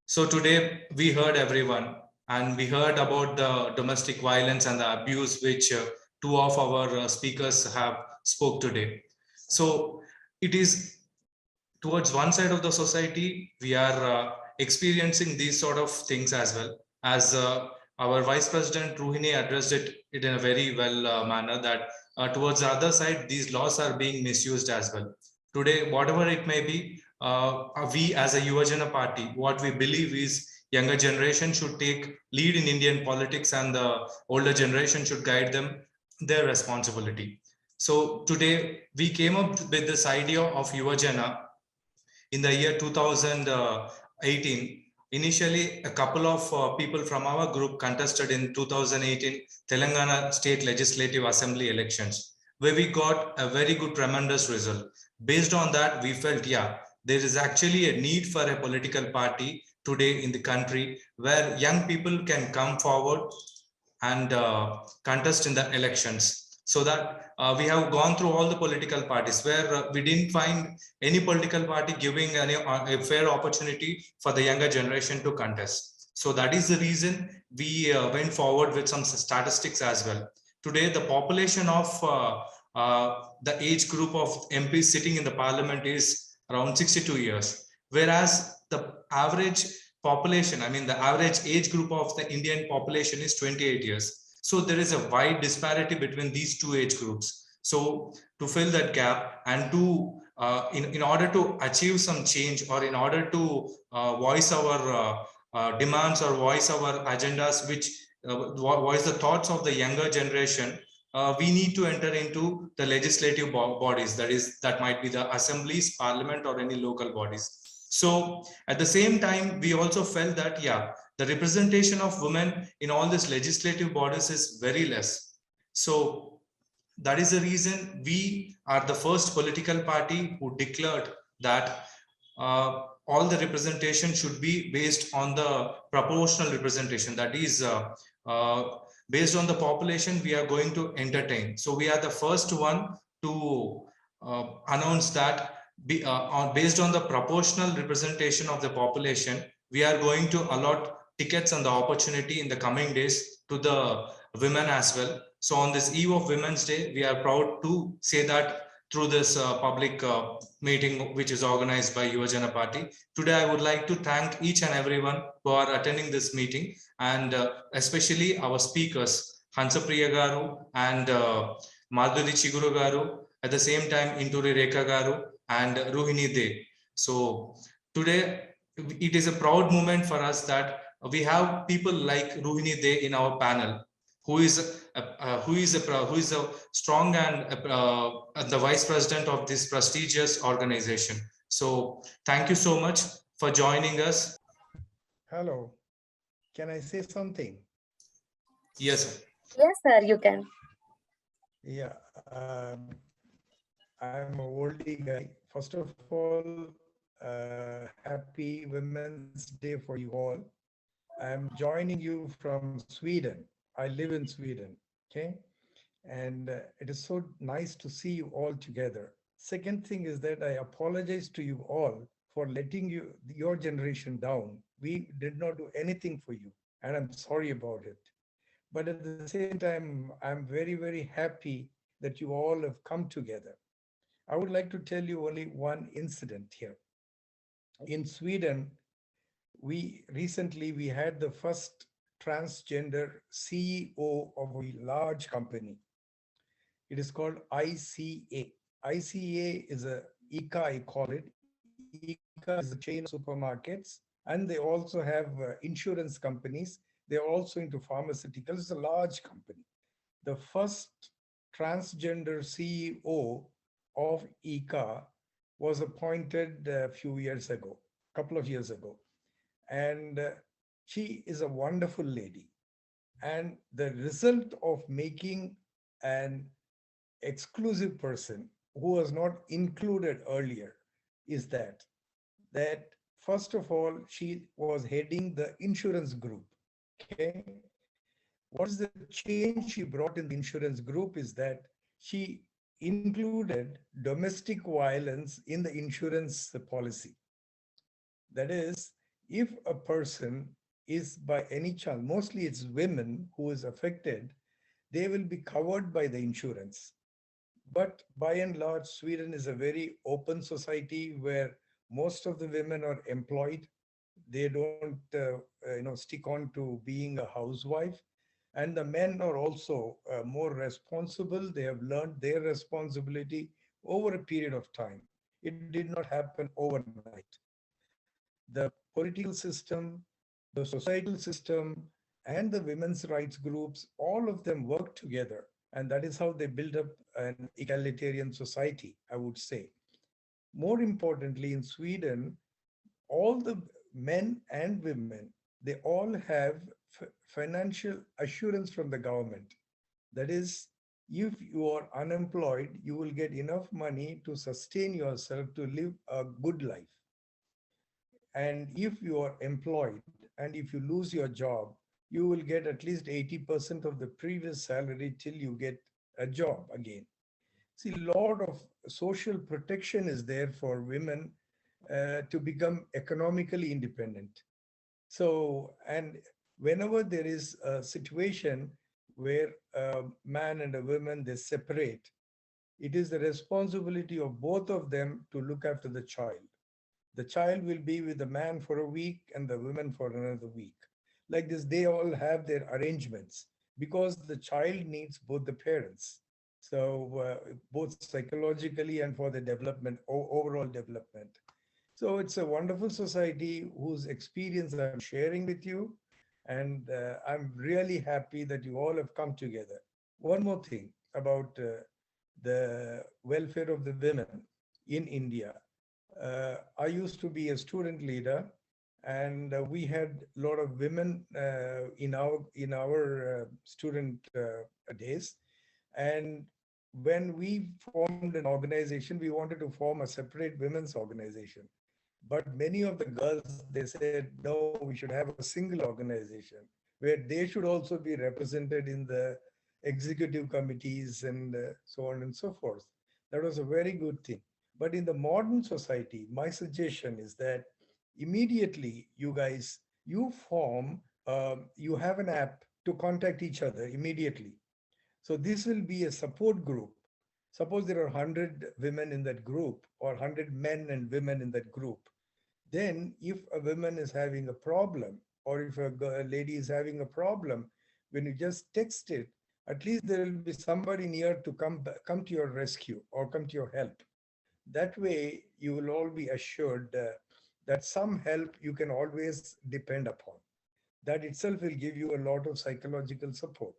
So today we heard everyone, and we heard about the domestic violence and the abuse which 2 of our speakers have spoke today. So it is towards one side of the society, we are experiencing these sort of things as well as our Vice President Ruhini addressed it in a very well manner that towards the other side, these laws are being misused as well. Today, whatever it may be, we as a Yuvajana party, what we believe is younger generation should take lead in Indian politics and the older generation should guide them their responsibility. So today we came up with this idea of Yuvajana in the year 2018. Initially, a couple of people from our group contested in 2018 Telangana State Legislative Assembly elections, where we got a very good, tremendous result. Based on that, we felt, yeah, there is actually a need for a political party today in the country where young people can come forward and contest in the elections. So that we have gone through all the political parties where we didn't find any political party giving a fair opportunity for the younger generation to contest. So that is the reason we went forward with some statistics as well. Today, the population of the age group of MPs sitting in the parliament is around 62 years, whereas the average population, I mean, the average age group of the Indian population is 28 years. So there is a wide disparity between these two age groups. So to fill that gap and to in order to achieve some change or in order to voice our demands or voice our agendas, which voice the thoughts of the younger generation, we need to enter into the legislative bodies, that might be the assemblies, parliament, or any local bodies. So at the same time, we also felt that, yeah, the representation of women in all these legislative bodies is very less. So that is the reason we are the first political party who declared that all the representation should be based on the proportional representation. That is, based on the population we are going to entertain. So we are the first one to announce that based on the proportional representation of the population, we are going to allot tickets and the opportunity in the coming days to the women as well. So on this eve of Women's Day, we are proud to say that through this public meeting which is organized by Yuvajana Party. Today, I would like to thank each and everyone who are attending this meeting, and especially our speakers, Hansapriya Garu and Madhuri Chiguru Garu, at the same time Inturi Rekha Garu and Ruhini De. So today, it is a proud moment for us that we have people like Ruhini De in our panel, who is a strong and the vice president of this prestigious organization. So thank you so much for joining us. Hello, can I say something? Yes, sir. Yes, sir, you can. Yeah, I'm a oldie guy. First of all, happy Women's Day for you all. I'm joining you from Sweden. I live in Sweden, okay? And it is so nice to see you all together. Second thing is that I apologize to you all for letting your generation down. We did not do anything for you, and I'm sorry about it. But at the same time, I'm very, very happy that you all have come together. I would like to tell you only one incident here. In Sweden, we had the first transgender CEO of a large company. It is called ICA. ICA is a ICA, I call it. ICA is a chain of supermarkets, and they also have insurance companies. They're also into pharmaceuticals. It's a large company. The first transgender CEO of ICA was appointed a few years ago, a couple of years ago. And she is a wonderful lady. And the result of making an exclusive person who was not included earlier is that first of all, she was heading the insurance group. Okay. What is the change she brought in the insurance group is that she included domestic violence in the insurance policy. That is, if a person is by any chance, mostly it's women who is affected, they will be covered by the insurance. But by and large, Sweden is a very open society where most of the women are employed. They don't, stick on to being a housewife. And the men are also more responsible. They have learned their responsibility over a period of time. It did not happen overnight. The political system, the societal system, and the women's rights groups, all of them work together. And that is how they build up an egalitarian society, I would say. More importantly, in Sweden, all the men and women, they all have financial assurance from the government. That is, if you are unemployed, you will get enough money to sustain yourself to live a good life. And if you are employed and if you lose your job, you will get at least 80% of the previous salary till you get a job again. See, a lot of social protection is there for women to become economically independent. So, and whenever there is a situation where a man and a woman, they separate, it is the responsibility of both of them to look after the child. The child will be with the man for a week and the woman for another week. Like this, they all have their arrangements because the child needs both the parents. So both psychologically and for the development, overall development. So it's a wonderful society whose experience I'm sharing with you. And I'm really happy that you all have come together. One more thing about the welfare of the women in India. I used to be a student leader, and we had a lot of women in our student days. And when we formed an organization, we wanted to form a separate women's organization. But many of the girls, they said, no, we should have a single organization where they should also be represented in the executive committees and so on and so forth. That was a very good thing. But in the modern society, my suggestion is that immediately you guys, you have an app to contact each other immediately. So this will be a support group. Suppose there are 100 women in that group or 100 men and women in that group. Then if a woman is having a problem or if a lady is having a problem, when you just text it, at least there will be somebody near to come to your rescue or come to your help. That way, you will all be assured that some help you can always depend upon. That itself will give you a lot of psychological support.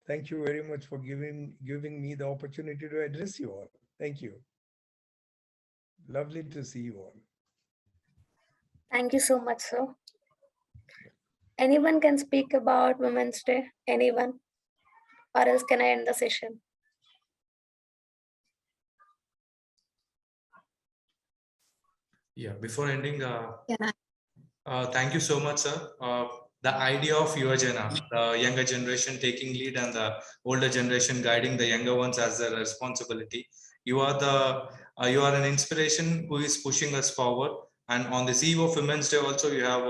Thank you very much for giving me the opportunity to address you all. Thank you. Lovely to see you all. Thank you so much, sir. Anyone can speak about Women's Day? Anyone? Or else can I end the session? Yeah, before ending, Can I? thank you so much, sir. The idea of INYJ, the younger generation taking lead and the older generation guiding the younger ones as their responsibility. You are an inspiration who is pushing us forward. And on this eve of Women's Day also, you have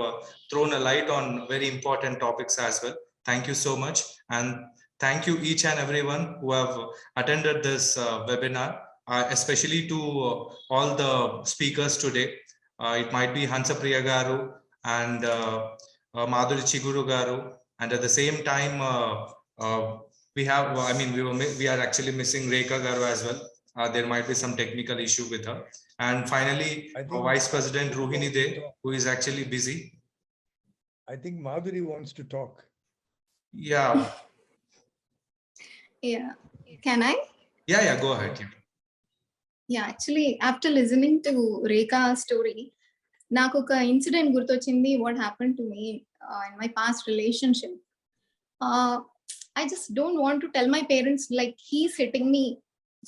thrown a light on very important topics as well. Thank you so much. And thank you each and everyone who have attended this webinar, especially to all the speakers today. It might be Hansapriya Garu and Madhuri Chiguru Garu, and at the same time, we are actually missing Rekha Garu as well. There might be some technical issue with her. And finally, Vice President Rohini De, who is actually busy. I think Madhuri wants to talk. Yeah. Yeah. Can I? Yeah, go ahead. Yeah, actually, after listening to Rekha's story, నాకు ఒక incident గుర్తొచ్చింది. What happen to me in my past relationship. I just don't want to tell my parents, like, he's hitting me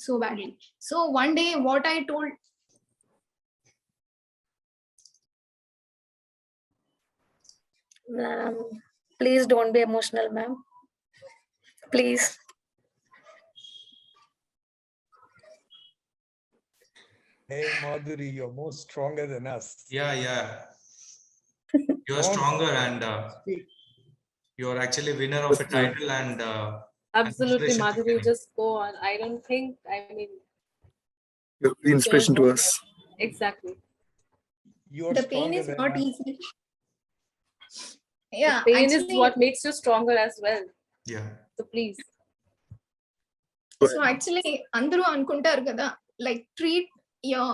so badly. So one day what I told, Please don't be emotional, ma'am. Please. Hey, Madhuri, you're more stronger than us. Yeah. You're stronger and you're actually winner of a title and absolutely, Madhuri, just go on. I don't think, you're the inspiration to us. Exactly. You're the pain is not easy. Yeah, The pain is actually, what makes you stronger as well. Yeah. So please. so actually అందరూ అనుకుంటారు కదా, like treat your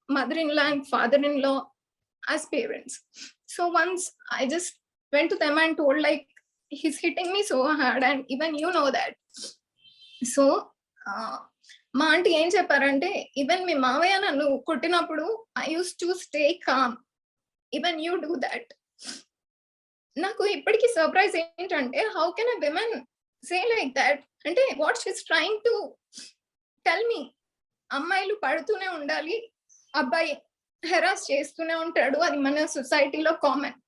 mother-in-law and father-in-law as parents. So once I just went to them and told like he's hitting me so hard and even you know that. So మా aunty ఏం చెప్పారంటే, even మీ మావయ్య నన్ను కొట్టినప్పుడు I use to stay calm, even you do that. నాకు ఇప్పటికీ surprise ఏంటంటే, how can a women say like that? అంటే what she's trying to tell me, అమ్మాయిలు పడుతూనే ఉండాలి, అబ్బాయి హెరాస్ చేస్తూనే ఉంటాడు, అది మన సొసైటీలో common.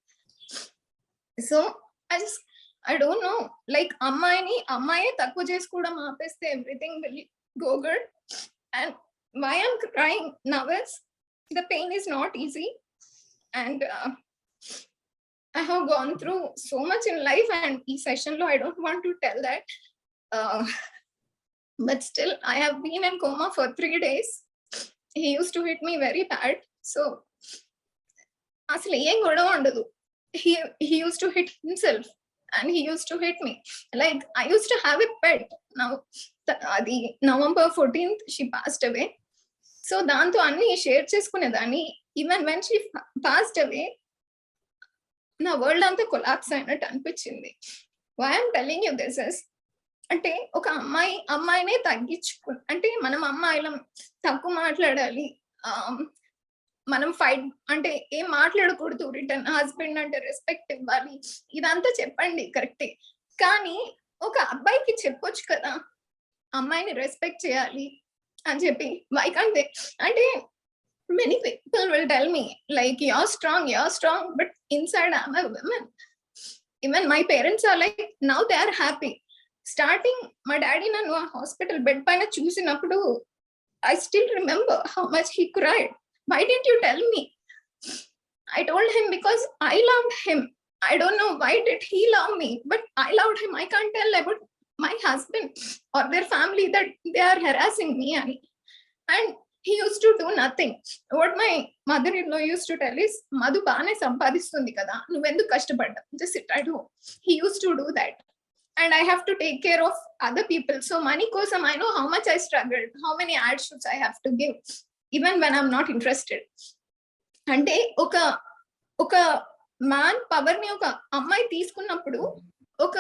So I don't know, like అమ్మాయే తక్కువ చేసుకోవడం ఆపేస్తే everything will go good. And why I'm crying now is the pain is not easy, and I have gone through so much in life, and in session lo I don't want to tell that, but still I have been in coma for 3 days. He used to hit me very bad. So అసలు ఏం గొడవ ఉండదు. He used to hit himself and he used to hit me. Like I used to have a pet. Now the November 14th she passed away. So దాంతో అన్ని share చేసుకునేదాన్ని. Even when she passed away, నా world అంతా collapse అయినట్టు అనిపించింది. Why I'm telling you this is, అంటే ఒక అమ్మాయినే అంటే మనం అమ్మాయిలం తక్కువ మాట్లాడాలి, మనం ఫైట్ అంటే ఏం మాట్లాడకూడదు, రిటర్న్ హస్బెండ్ అంటే రెస్పెక్ట్ ఇవ్వాలి, ఇదంతా చెప్పండి కరెక్టే. కానీ ఒక అబ్బాయికి చెప్పొచ్చు కదా, అమ్మాయిని రెస్పెక్ట్ చేయాలి అని చెప్పి. Why can't they? అంటే many people will tell me like you're strong, but inside I'm a woman. Even my parents are like, now they are happy. Starting my daddy nanu hospital bed paina chusinappudu I still remember how much he cried. Why didn't you tell me? I told him because I loved him. I don't know why did he love me, but I loved him. I can't tell about my husband or their family that they are harassing me. And he used to do nothing. What my mother-in-law used to tell is, Madhu baane sampadhistundi kada, nuvendu kashtapadda, just sit at home. He used to do that. And I have to take care of other people. So money kosam I know how much I struggled, how many ad shoots I have to give, even when I'm not interested. అంటే ఒక man power ని ఒక అమ్మాయి తీసుకున్నప్పుడు ఒక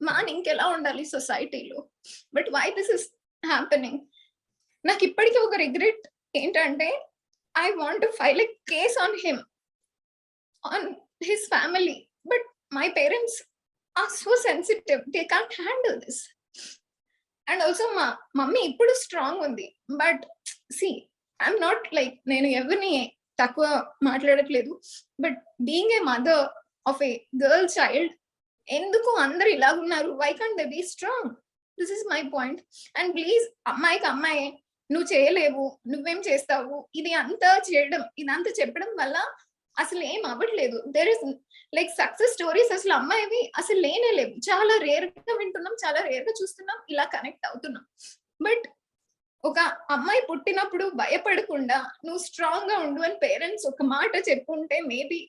man ఇంకెలా ఉండాలి సొసైటీలో? But why this is happening? నాకు ఇప్పటికీ ఒక రిగ్రెట్ ఏంటంటే, I want to file a case on him, on his family, but my parents are so sensitive, they can't handle this. And also మా మమ్మీ ఇప్పుడు strong ఉంది, but see I'm not like, నేను ఎవరిని తక్కువ మాట్లాడట్లేదు, but being a mother of a girl child, ఎందుకు అందరు ఇలాగున్నారు? Why can't they be strong? This is my point. And please, అమ్మాయికి అమ్మాయి నువ్వు చేయలేవు, నువ్వేం చేస్తావు, ఇది అంతా చేయడం, ఇదంతా చెప్పడం వల్ల అసలు ఏం అవ్వట్లేదు. There is like success stories అసలు అమ్మాయివి అసలు లేనే లేవు. చాలా రేర్ గా వింటున్నాం, చాలా రేర్ గా చూస్తున్నాం, ఇలా కనెక్ట్ అవుతున్నాం. బట్ ఒక అమ్మాయి పుట్టినప్పుడు భయపడకుండా నువ్వు స్ట్రాంగ్ గా ఉండు అని పేరెంట్స్ ఒక మాట చెప్పుంటే మేబీ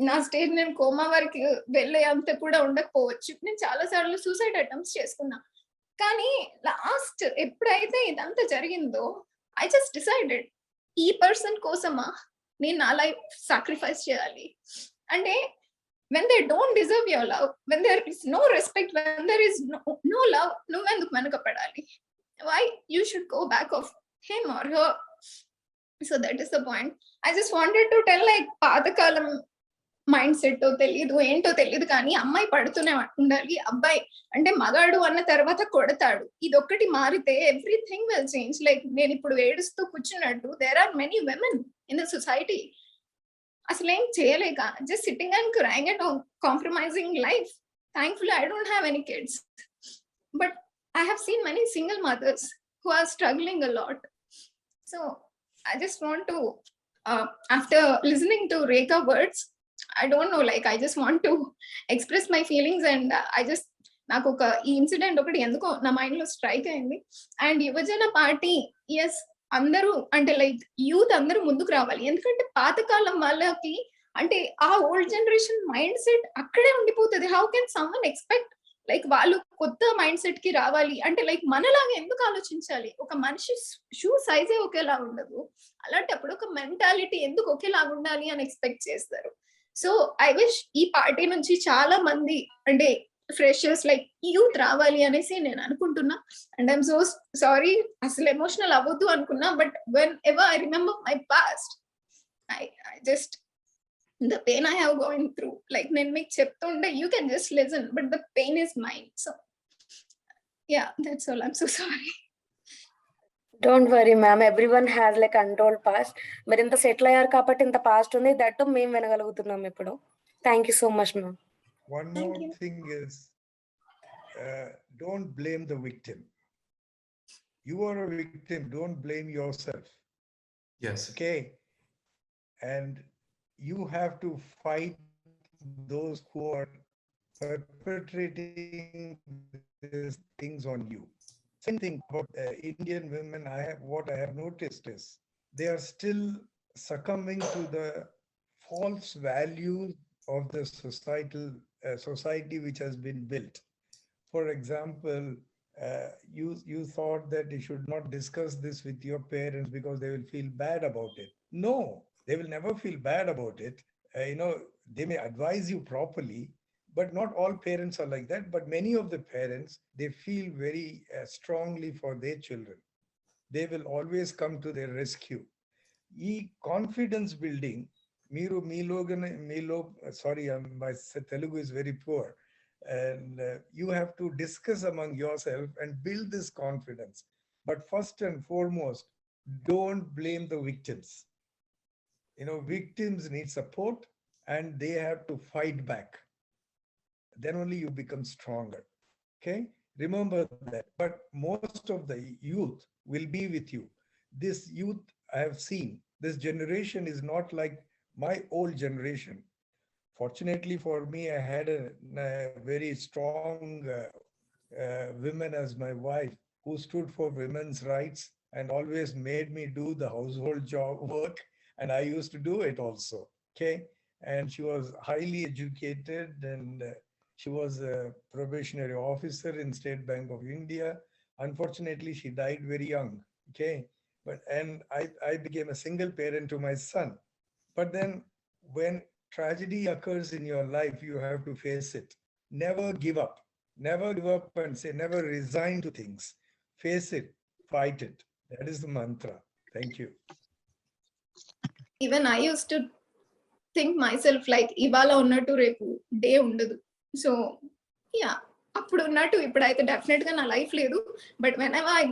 నా స్టేజ్ నేను కోమా వరకు వెళ్ళే అంత కూడా ఉండకపోవచ్చు. నేను చాలా సార్లు సూసైడ్ అటెంప్ట్స్ చేసుకున్నా. కానీ లాస్ట్ ఎప్పుడైతే ఇదంతా జరిగిందో, ఐ జస్ట్ డిసైడెడ్, ఈ పర్సన్ కోసమా నేను నా లైఫ్ సాక్రిఫైస్ చేయాలి. అంటే when they don't deserve your love, when there is no respect, when there is no love, నువ్వెందుకు వెనకపడాలి? Why you should go back of him or her? So that is the point. I just wanted to tell, like, పాతకాలం mind set తెలియదు, ఏంటో తెలియదు, కానీ అమ్మాయి పడుతూనే ఉండాలి. అబ్బాయి అంటే మగాడు అన్న తర్వాత కొడతాడు. ఇది ఒక్కటి మారితే ఎవ్రీథింగ్ విల్ చేంజ్. లైక్ నేను ఇప్పుడు ఏడుస్తూ కూర్చున్నట్టు, there are many women in the society అసలు ఏం చేయలేక just sitting and crying and compromising life. Thankfully I don't have any kids, but I have seen many single mothers who are struggling a lot. So I just want to, after listening to Rekha words, I don't know, like I just want to express my feelings, and I just నాకు ఒక ఈ incident ఒకటి ఎందుకో నా mind లో strike అయింది. And యువజన party, yes, అందరూ అంటే లైక్ యూత్ అందరూ ముందుకు రావాలి. ఎందుకంటే పాతకాలం వాళ్ళకి అంటే ఆ ఓల్డ్ జనరేషన్ మైండ్ సెట్ అక్కడే ఉండిపోతుంది. How can someone expect like వాళ్ళు కొత్త మైండ్ సెట్ కి రావాలి అంటే లైక్ మనలాగా ఎందుకు ఆలోచించాలి? ఒక మనిషి షూ సైజే ఒకేలా ఉండదు. అలాంటప్పుడు ఒక మెంటాలిటీ ఎందుకు ఒకేలాగా ఉండాలి అని ఎక్స్పెక్ట్ చేస్తారు. సో ఐ విష్ ఈ పార్టీ నుంచి చాలా మంది అంటే ఫ్రెషర్స్ లైక్ యూత్ రావాలి అనేసి నేను అనుకుంటున్నా. అండ్ ఐఎమ్ సో సారీ, అసలు ఎమోషనల్ అవ్వద్దు అనుకున్నా, but whenever I remember my past I just the pain I have going through, like నేను మీకు చెప్తుంటే you can just listen, but the pain is mine. So yeah, that's all. I'm so sorry. Don't worry ma'am, everyone has like control past. మరి ఇంత settle అయ్యారు కాబట్టి ఇంత past ఉంది, that మేము వినగలుగుతున్నాం ఇప్పుడు. Thank you so much ma'am. One more thing is, don't blame the victim. You are a victim, don't blame yourself. Yes. Okay. And you have to fight those who are perpetrating these things on you. Same thing about Indian women. What I have noticed is they are still succumbing to the false values of the society which has been built. For example, you thought that you should not discuss this with your parents because they will feel bad about it. No, they will never feel bad about it. They may advise you properly, but not all parents are like that. But many of the parents, they feel very strongly for their children. They will always come to their rescue. Confidence building, sorry, my Telugu is very poor. And you have to discuss among yourself and build this confidence. But first and foremost, don't blame the victims. Victims need support and they have to fight back. Then only you become stronger. Okay, remember that. But most of the youth will be with you. This youth I have seen, this generation is not like my old generation. Fortunately for me, I had a very strong woman as my wife who stood for women's rights and always made me do the household job work. And I used to do it also. Okay. And she was highly educated and she was a probationary officer in State Bank of India. Unfortunately, she died very young. Okay. And I became a single parent to my son. But then when tragedy occurs in your life, you have to face it. Never give up. Never give up and say, never resign to things. Face it, fight it. That is the mantra. Thank you. Even I used to think myself like ఇవాళ ఉన్నట్టు రేపు day ఉండదు. So yeah, అప్పుడు ఉన్నట్టు ఇప్పుడైతే definite గా నా life లేదు. But whenever I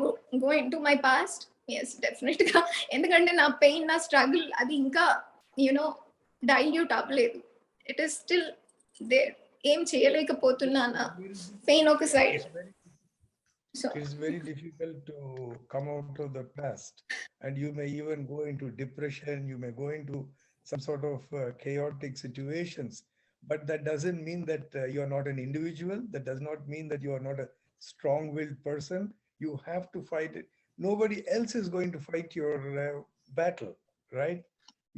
go into my past, yes definite గా, ఎందుకంటే నా పెయిన్, నా స్ట్రగుల్ అది ఇంకా డైల్యూట్ అవ్వలేదు. It is still there. ఏం చేయలేకపోతున్నా, నా పెయిన్ ఒక side. So it's very difficult to come out of the past, and you may even go into depression, you may go into some sort of chaotic situations, but that doesn't mean that you're not an individual. That does not mean that you are not a strong-willed person. You have to fight it. Nobody else is going to fight your battle, right?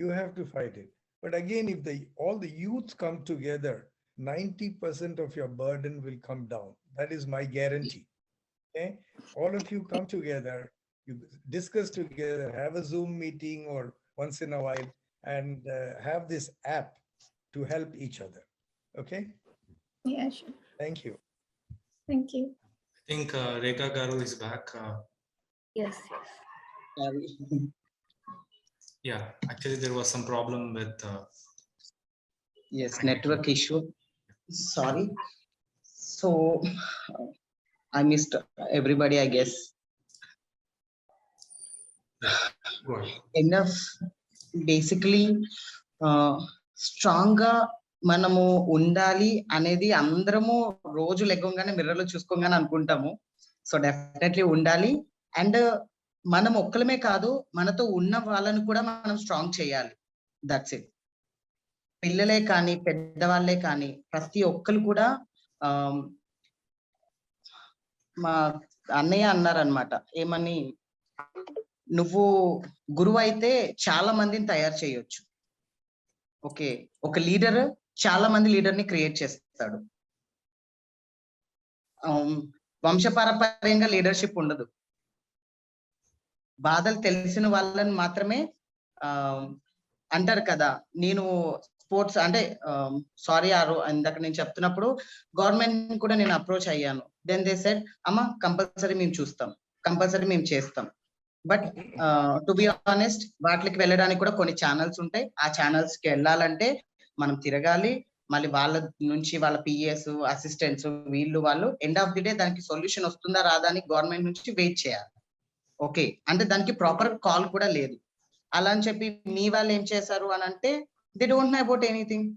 You have to fight it. But again, if all the youth come together, 90% of your burden will come down. That is my guarantee. Okay? All of you come together, you discuss together, have a Zoom meeting or once in a while, and have this app to help each other. Okay? Yeah, sure. Thank you. Thank you. I think Rekha Garu is back. Yes. Yeah, actually there was some problem with yes, network issue. Sorry. So I missed everybody, I guess. Good. Enough. Basically, strong గా మనము ఉండాలి అనేది అందరము రోజు లెగ్గంగానే మిర్రర్లో చూసుకోగానే అనుకుంటాము. So definitely ఉండాలి. And మనం ఒక్కలమే కాదు, మనతో ఉన్న వాళ్ళని కూడా మనం స్ట్రాంగ్ చేయాలి. That's it. పిల్లలే కానీ పెద్దవాళ్ళే కానీ ప్రతి ఒక్కరు కూడా మా అన్నయ్య అన్నారనమాట, ఏమని, నువ్వు గురువు అయితే చాలా మందిని తయారు చేయొచ్చు, ఓకే, ఒక లీడర్ చాలా మంది లీడర్ ని క్రియేట్ చేస్తాడు. వంశపారపర్యంగా లీడర్షిప్ ఉండదు. బాధలు తెలిసిన వాళ్ళని మాత్రమే అంటారు కదా. నేను స్పోర్ట్స్ అంటే సారీ ఇందాక నేను చెప్తున్నప్పుడు గవర్నమెంట్ కూడా నేను అప్రోచ్ అయ్యాను. దెన్ దే సెడ్ అమ్మ కంపల్సరీ మేము చూస్తాం, కంపల్సరీ మేము చేస్తాం. బట్ టు బి ఆనెస్ట్, వాటికి వెళ్ళడానికి కూడా కొన్ని ఛానల్స్ ఉంటాయి. ఆ ఛానల్స్ కి వెళ్ళాలంటే మనం తిరగాలి. మళ్ళీ వాళ్ళ నుంచి వాళ్ళ పిఎస్ అసిస్టెంట్స్ వాళ్ళు ఎండ్ ఆఫ్ ది డే దానికి సొల్యూషన్ వస్తుందా రాదా అని గవర్నమెంట్ నుంచి వెయిట్ చేయాలి. ఓకే, అంటే దానికి ప్రాపర్ కాల్ కూడా లేదు. అలా అని చెప్పి మీ వాళ్ళు ఏం చేశారు అని అంటే they don't know about anything.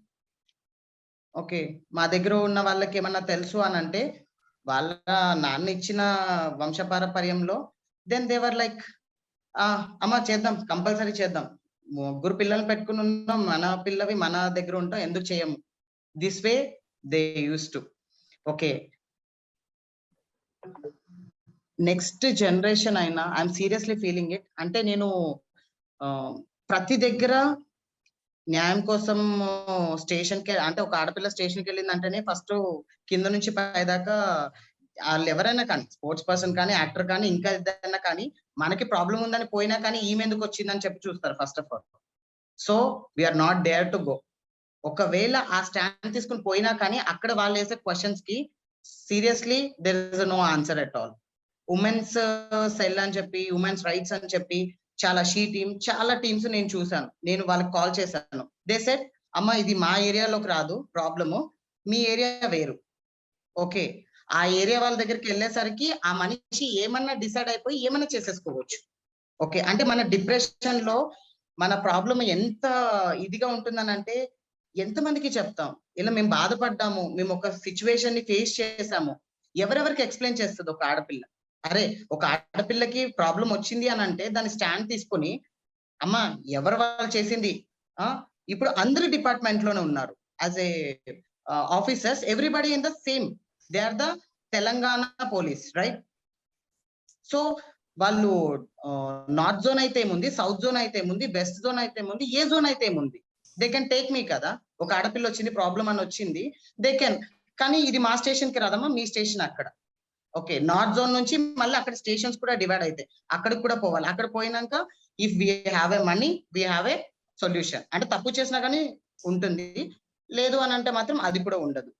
Okay, మా దగ్గర ఉన్న వాళ్ళకి ఏమన్నా తెలుసు అని అంటే వాళ్ళ నాన్న ఇచ్చిన వంశపారపర్యంలో దెన్ దేవర్ లైక్ అమ్మ చేద్దాం, కంపల్సరీ చేద్దాం, ముగ్గురు పిల్లలు పెట్టుకుని ఉన్నాం, మన పిల్లవి మన దగ్గర ఉంటాం, ఎందుకు చేయము, this way they use to. Okay, next generation అయినా ఐఎమ్ సీరియస్లీ ఫీలింగ్ ఇట్. అంటే నేను ప్రతి దగ్గర న్యాయం కోసం స్టేషన్ కి, అంటే ఒక ఆడపిల్ల స్టేషన్ కి వెళ్ళిందంటేనే ఫస్ట్ కింద నుంచి పైదాకా వాళ్ళు ఎవరైనా కానీ, స్పోర్ట్స్ పర్సన్ కానీ, యాక్టర్ కానీ, ఇంకా ఏదైనా కానీ, మనకి ప్రాబ్లం ఉందని పోయినా కానీ ఈమె ఎందుకు వచ్చిందని చెప్పి చూస్తారు first of all. So we are not dare to go. ఒకవేళ ఆ స్టాండ్ తీసుకుని పోయినా కానీ అక్కడ వాళ్ళు వేసే క్వశ్చన్స్ కి seriously there is no answer at all. Women's cell అని చెప్పి, ఉమెన్స్ రైట్స్ అని చెప్పి చాలా చాలా టీమ్స్ నేను చూసాను. నేను వాళ్ళకి కాల్ చేశాను. దే సెడ్ అమ్మ ఇది మా ఏరియాలోకి రాదు ప్రాబ్లము, మీ ఏరియా వేరు. ఓకే, ఆ ఏరియా వాళ్ళ దగ్గరికి వెళ్ళేసరికి ఆ మనిషి ఏమన్నా డిసైడ్ అయిపోయి ఏమన్నా చేసేసుకోవచ్చు. ఓకే, అంటే మన డిప్రెషన్ లో మన ప్రాబ్లం ఎంత ఇదిగా ఉంటుందనంటే ఎంతమందికి చెప్తాం, ఇలా మేము బాధపడ్డాము, మేము ఒక సిచ్యువేషన్ ని ఫేస్ చేసాము, ఎవరెవరికి ఎక్స్ప్లెయిన్ చేస్తుంది ఒక ఆడపిల్ల? అరే, ఒక ఆడపిల్లకి ప్రాబ్లం వచ్చింది అని అంటే దాని స్టాండ్ తీసుకొని అమ్మా ఎవరు వాళ్ళు చేసింది. ఇప్పుడు అందరు డిపార్ట్మెంట్ లోనే ఉన్నారు as a officers, everybody in the same, they are the Telangana police, right? So వాళ్ళు నార్త్ జోన్ అయితే ఏముంది, సౌత్ జోన్ అయితే ఏముంది, వెస్ట్ జోన్ అయితే ఏముంది, ఏ జోన్ అయితే ఏముంది, దే కెన్ టేక్ మీ కదా. ఒక ఆడపిల్ల వచ్చింది, ప్రాబ్లం అని వచ్చింది, దే కెన్. కానీ ఇది మా స్టేషన్ కి రాదమ్మా, మీ స్టేషన్ అక్కడ. ఓకే, నార్త్ జోన్ నుంచి మళ్ళీ అక్కడ స్టేషన్స్ కూడా డివైడ్ అవుతాయి, అక్కడికి కూడా పోవాలి. అక్కడ పోయినాక if we have a money we have a solution. అంటే తప్పు చేసినా కానీ ఉంటుంది, లేదు అని అంటే మాత్రం అది కూడా ఉండదు.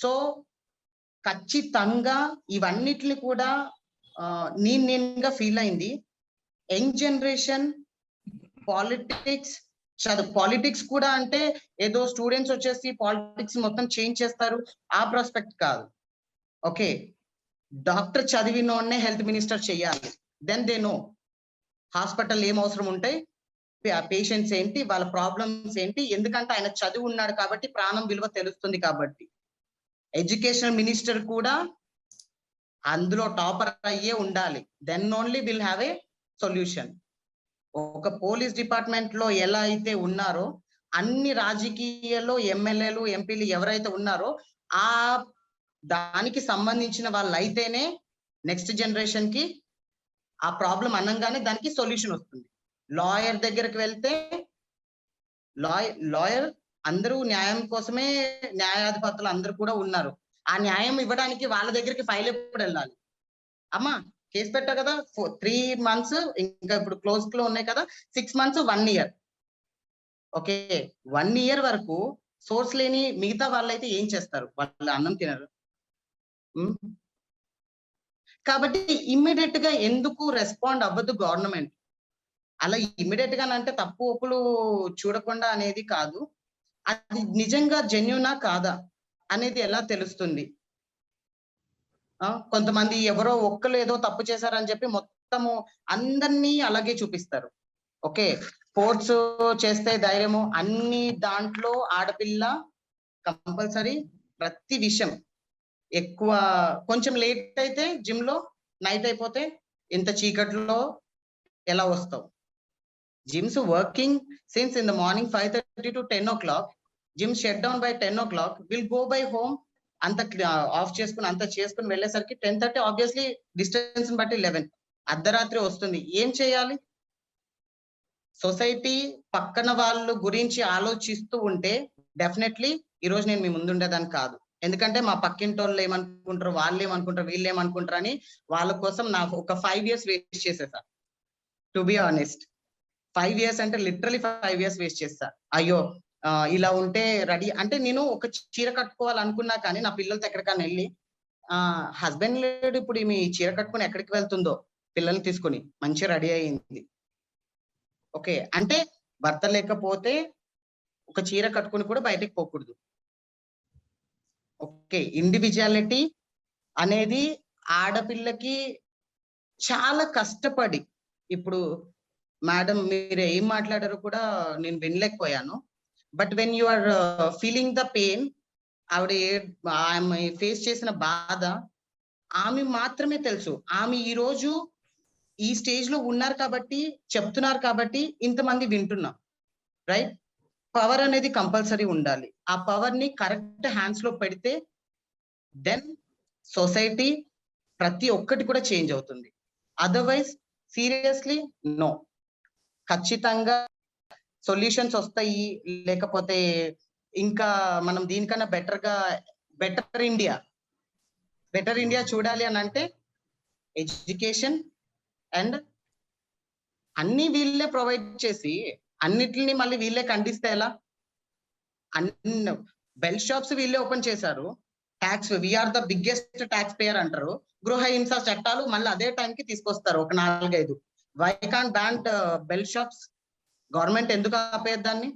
సో ఖచ్చితంగా ఇవన్నిటిని కూడా నేనుగా ఫీల్ అయింది. యంగ్ జనరేషన్ పాలిటిక్స్ పాలిటిక్స్ కూడా అంటే ఏదో స్టూడెంట్స్ వచ్చేసి పాలిటిక్స్ మొత్తం చేంజ్ చేస్తారు ఆ ప్రాస్పెక్ట్ కాదు. ఓకే, డాక్టర్ చదివినోన్నే హెల్త్ మినిస్టర్ చెయ్యాలి. దెన్ దే నో హాస్పిటల్ ఏం అవసరం ఉంటాయి, పేషెంట్స్ ఏంటి, వాళ్ళ ప్రాబ్లమ్స్ ఏంటి, ఎందుకంటే ఆయన చదివి ఉన్నాడు కాబట్టి, ప్రాణం విలువ తెలుస్తుంది కాబట్టి. ఎడ్యుకేషన్ మినిస్టర్ కూడా అందులో టాపర్ అయ్యే ఉండాలి, then only will have a solution. ఒక పోలీస్ డిపార్ట్మెంట్ లో ఎలా అయితే ఉన్నారో అన్ని రాజకీయాల్లో ఎమ్మెల్యేలు ఎంపీలు ఎవరైతే ఉన్నారో ఆ దానికి సంబంధించిన వాళ్ళు అయితేనే నెక్స్ట్ జనరేషన్ కి ఆ ప్రాబ్లం అనగానే దానికి సొల్యూషన్ వస్తుంది. లాయర్ దగ్గరికి వెళ్తే లాయర్ అందరూ న్యాయం కోసమే, న్యాయాధిపతులు అందరూ కూడా ఉన్నారు. ఆ న్యాయం ఇవ్వడానికి వాళ్ళ దగ్గరికి ఫైల్ ఎప్పుడు వెళ్ళాలి? అమ్మా కేసు పెట్టా కదా, 3 months, ఇంకా ఇప్పుడు క్లోజ్ లో ఉన్నాయి కదా, 6 months, 1 year. ఓకే, 1 year వరకు సోర్స్ లేని మిగతా వాళ్ళైతే ఏం చేస్తారు? వాళ్ళు అన్నం తినరు. కాబట్టి ఇమ్మీడియట్ గా ఎందుకు రెస్పాండ్ అవ్వదు గవర్నమెంట్? అలా ఇమ్మీడియట్ గా అంటే తప్పు ఒప్పులు చూడకుండా అనేది కాదు, అది నిజంగా జెన్యూనా కాదా అనేది ఎలా తెలుస్తుంది? కొంతమంది ఎవరో ఒక్కరు ఏదో తప్పు చేశారని చెప్పి మొత్తము అందరినీ అలాగే చూపిస్తారు. ఓకే, స్పోర్ట్స్ చేస్తే ధైర్యము, అన్ని దాంట్లో ఆడపిల్ల కంపల్సరీ. ప్రతి విషయం ఎక్కువ కొంచెం లేట్ అయితే జిమ్ లో, నైట్ అయిపోతే ఇంత చీకట్లో ఎలా వస్తావు? Gyms working since in the morning 5:30 to 10 o'clock. Gym shut down by 10 o'clock. Will go by home, అంత ఆఫ్ చేసుకుని అంత చేసుకుని వెళ్ళేసరికి 10:30, ఆబ్వియస్లీ డిస్టెన్స్ బట్టి 11 అర్ధరాత్రి వస్తుంది. ఏం చేయాలి? సొసైటీ పక్కన వాళ్ళు గురించి ఆలోచిస్తూ ఉంటే డెఫినెట్లీ ఈ రోజు నేను మీ ముందుండేదాన్ని కాదు. ఎందుకంటే మా పక్కింటి వాళ్ళు ఏమనుకుంటారు, వాళ్ళు ఏమనుకుంటారు, వీళ్ళు ఏమనుకుంటారు అని వాళ్ళ కోసం నా ఒక 5 years వేస్ట్ చేసేసా. టు బి ఆనెస్ట్ 5 years అంటే లిటరలీ 5 years వేస్ట్ చేస్తా. అయ్యో ఇలా ఉంటే రెడీ అంటే నేను ఒక చీర కట్టుకోవాలనుకున్నా కానీ నా పిల్లలతో ఎక్కడికైనా వెళ్ళి హస్బెండ్ లేడు, ఇప్పుడు మీ చీర కట్టుకుని ఎక్కడికి వెళ్తుందో పిల్లల్ని తీసుకుని మంచిగా రెడీ అయ్యింది. ఓకే, అంటే భర్త లేకపోతే ఒక చీర కట్టుకుని కూడా బయటకు పోకూడదు. ఓకే, ఇండివిజువాలిటీ అనేది ఆడపిల్లకి చాలా కష్టపడి, ఇప్పుడు మేడం మీరు ఏం మాట్లాడారో కూడా నేను వినలేకపోయాను. But when you are feeling the pain, ఆమె ఫేస్ చేసిన బాధ ఆమె మాత్రమే తెలుసు. ఆమె ఈ రోజు ఈ స్టేజ్ లో ఉన్నారు కాబట్టి, చెప్తున్నారు కాబట్టి ఇంతమంది వింటున్నాం, రైట్? పవర్ అనేది కంపల్సరీ ఉండాలి. ఆ పవర్ ని కరెక్ట్ హ్యాండ్స్ లో పెడితే దెన్ సొసైటీ ప్రతి ఒక్కటి కూడా చేంజ్ అవుతుంది. Otherwise seriously no. ఖచ్చితంగా సొల్యూషన్స్ వస్తాయి, లేకపోతే ఇంకా మనం దీనికన్నా బెటర్ ఇండియా చూడాలి అని అంటే ఎడ్యుకేషన్ అండ్ అన్ని వీళ్ళే ప్రొవైడ్ చేసి అన్నిటిని మళ్ళీ వీళ్ళే ఖండిస్తే ఎలా? అన్ని బెల్ షాప్స్ వీళ్ళే ఓపెన్ చేశారు, tax we are the biggest taxpayer అంటారు, గృహ హింస చట్టాలు మళ్ళీ అదే టైంకి తీసుకొస్తారు ఒక 4-5. Why can't ban belt shops? Government ఎందుకు ఆపేది దాన్ని?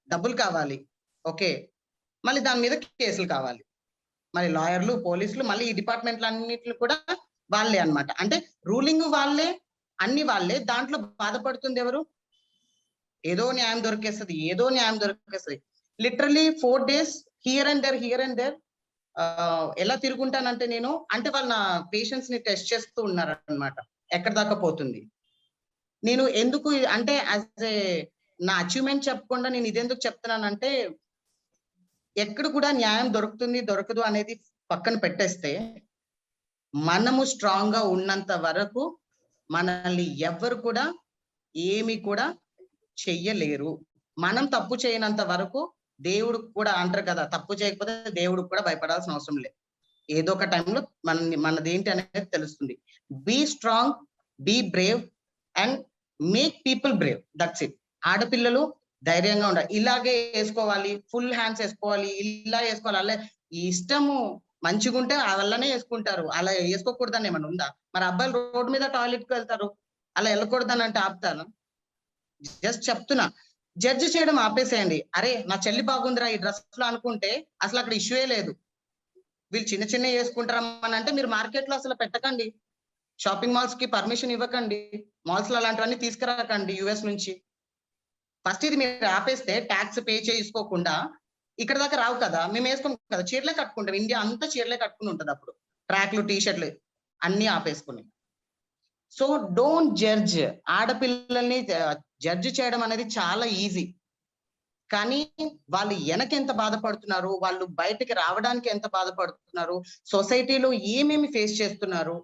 డబ్బులు కావాలి, ఓకే, మళ్ళీ దాని మీద కేసులు కావాలి, మరి లాయర్లు, పోలీసులు, మళ్ళీ ఈ డిపార్ట్మెంట్లు అన్నిట్లు కూడా వాళ్ళే అన్నమాట. అంటే రూలింగ్ వాళ్ళే, అన్ని వాళ్ళే. దాంట్లో బాధపడుతుంది ఎవరు? ఏదో న్యాయం దొరికేస్తుంది. Literally 4 days here and there. ఎలా తిరుగుంటానంటే నేను, అంటే వాళ్ళ నా పేషెన్స్ ని టెస్ట్ చేస్తూ ఉన్నారు అనమాట, ఎక్కడ దాకా పోతుంది. నేను ఎందుకు అంటే యాజ్ ఏ నా అచీవ్మెంట్ చెప్పకుండా నేను ఇదెందుకు చెప్తున్నానంటే, ఎక్కడ కూడా న్యాయం దొరకదు అనేది పక్కన పెట్టేస్తే, మనము స్ట్రాంగ్ గా ఉన్నంత వరకు మనల్ని ఎవ్వరు కూడా ఏమి కూడా చెయ్యలేరు. మనం తప్పు చేయనంత వరకు దేవుడు కూడా అంటారు కదా, తప్పు చేయకపోతే దేవుడు కూడా భయపడాల్సిన అవసరం లేదు. ఏదో ఒక టైంలో మనదేంటి అనేది తెలుస్తుంది. Be strong, be brave and make people brave. That's it. ఆడపిల్లలు ధైర్యంగా ఉండాలి. ఇలాగే వేసుకోవాలి, ఫుల్ హ్యాండ్స్ వేసుకోవాలి, ఇలా వేసుకోవాలి, అలా ఇష్టము మంచిగా ఉంటే వల్లనే వేసుకుంటారు. అలా వేసుకోకూడదని ఏమన్నా ఉందా? మరి అబ్బాయిలు రోడ్డు మీద టాయిలెట్కి వెళ్తారు, అలా వెళ్ళకూడదని అంటే ఆపుతాను? జస్ట్ చెప్తున్నా, జడ్జ్ చేయడం ఆపేసేయండి. అరే నా చెల్లి బాగుందిరా ఈ డ్రెస్ లో అనుకుంటే అసలు అక్కడ ఇష్యూయే లేదు. వీళ్ళు చిన్న వేసుకుంటారని అంటే మీరు మార్కెట్ లో అసలు పెట్టకండి, షాపింగ్ మాల్స్ కి పర్మిషన్ ఇవ్వకండి, మాల్స్ లో అలాంటివన్నీ తీసుకురాకండి యుఎస్ నుంచి. ఫస్ట్ ఇది మీరు ఆపేస్తే ట్యాక్స్ పే చేసుకోకుండా ఇక్కడ దాకా రావు కదా, మేము వేసుకుంటాం కదా, చీరలే కట్టుకుంటాం. ఇండియా అంతా చీరలే కట్టుకుని ఉంటుంది అప్పుడు, ట్రాక్లు, టీషర్ట్లు అన్ని ఆపేసుకుని. So don't judge. ఆడపిల్లల్ని జడ్జ్ చేయడం అనేది చాలా ఈజీ, కానీ వాళ్ళు వెనక ఎంత బాధపడుతున్నారు, వాళ్ళు బయటకి రావడానికి ఎంత బాధపడుతున్నారు, సొసైటీలో ఏమేమి ఫేస్ చేస్తున్నారు,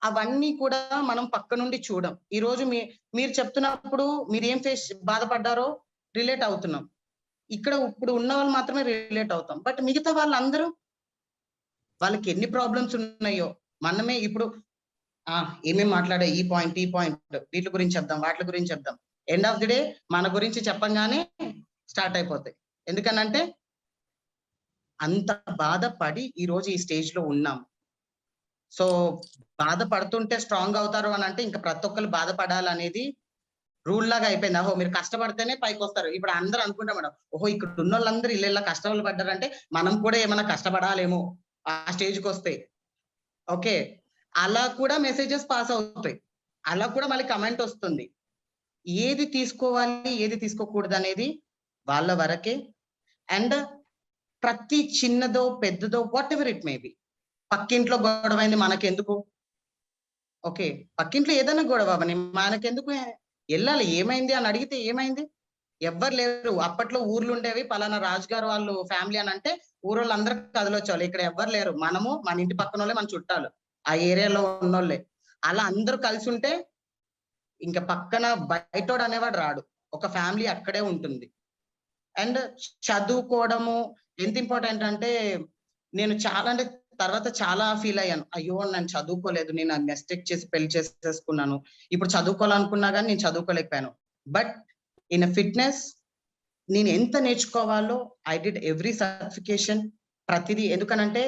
అవన్నీ కూడా మనం పక్క నుండి చూడం. ఈ రోజు మీరు చెప్తున్నప్పుడు మీరు ఏం బాధపడ్డారో రిలేట్ అవుతున్నాం. ఇక్కడ ఇప్పుడు ఉన్న వాళ్ళు మాత్రమే రిలేట్ అవుతాం. బట్ మిగతా వాళ్ళందరూ, వాళ్ళకి ఎన్ని ప్రాబ్లమ్స్ ఉన్నాయో మనమే ఇప్పుడు ఏమేమి మాట్లాడే ఈ పాయింట్ వీటి గురించి చెప్దాం, వాటి గురించి చెప్దాం. ఎండ్ ఆఫ్ ది డే మన గురించి చెప్పంగానే స్టార్ట్ అయిపోతాయి. ఎందుకనంటే అంత బాధపడి ఈ రోజు ఈ స్టేజ్ లో ఉన్నాం. సో బాధపడుతుంటే స్ట్రాంగ్ అవుతారు అని అంటే ఇంకా ప్రతి ఒక్కరు బాధపడాలనేది రూల్ లాగా అయిపోయింది. ఓహో మీరు కష్టపడితేనే పైకి వస్తారు. ఇప్పుడు అందరూ అనుకుంటాం మేడం, ఓహో ఇక్కడ ఉన్న వాళ్ళందరూ ఇలా కష్టాలు పడ్డారంటే మనం కూడా ఏమైనా కష్టపడాలేమో ఆ స్టేజ్కి వస్తే. ఓకే, అలా కూడా మెసేజెస్ పాస్ అవుతాయి, అలా కూడా మళ్ళీ కమెంట్ వస్తుంది. ఏది తీసుకోవాలి ఏది తీసుకోకూడదు అనేది వాళ్ళ వరకే. అండ్ ప్రతి చిన్నదో పెద్దదో what ever it may be, పక్కింట్లో గొడవైంది మనకెందుకు? ఓకే, పక్కింట్లో ఏదైనా గొడవ మనకెందుకు వెళ్ళాలి? ఏమైంది అని అడిగితే ఏమైంది? ఎవ్వరు లేరు. అప్పట్లో ఊర్లు ఉండేవి, పలానా రాజుగారు వాళ్ళు ఫ్యామిలీ అని అంటే ఊరోళ్ళు అందరూ కదిలొచ్చేవాళ్ళు. ఇక్కడ ఎవ్వరు లేరు, మనము మన ఇంటి పక్కన వాళ్ళే మన చుట్టాలు, ఆ ఏరియాలో ఉన్నోళ్ళే. అలా అందరూ కలిసి ఉంటే ఇంకా పక్కన బయటోడు అనేవాడు రాడు. ఒక ఫ్యామిలీ అక్కడే ఉంటుంది. అండ్ చదువుకోవడము ఎంత ఇంపార్టెంట్ అంటే, నేను చాలా అంటే తర్వాత చాలా ఫీల్ అయ్యాను, అయ్యో నేను చదువుకోలేదు, నేను మిస్టేక్ చేసి పెళ్లి చేసేసుకున్నాను, ఇప్పుడు చదువుకోవాలనుకున్నా కానీ నేను చదువుకోలేకపోయాను. బట్ ఇన్ ఫిట్నెస్ నేను ఎంత నేర్చుకోవాలో ఐ డిడ్ ఎవ్రీ సర్టిఫికేషన్, ప్రతిదీ. ఎందుకనంటే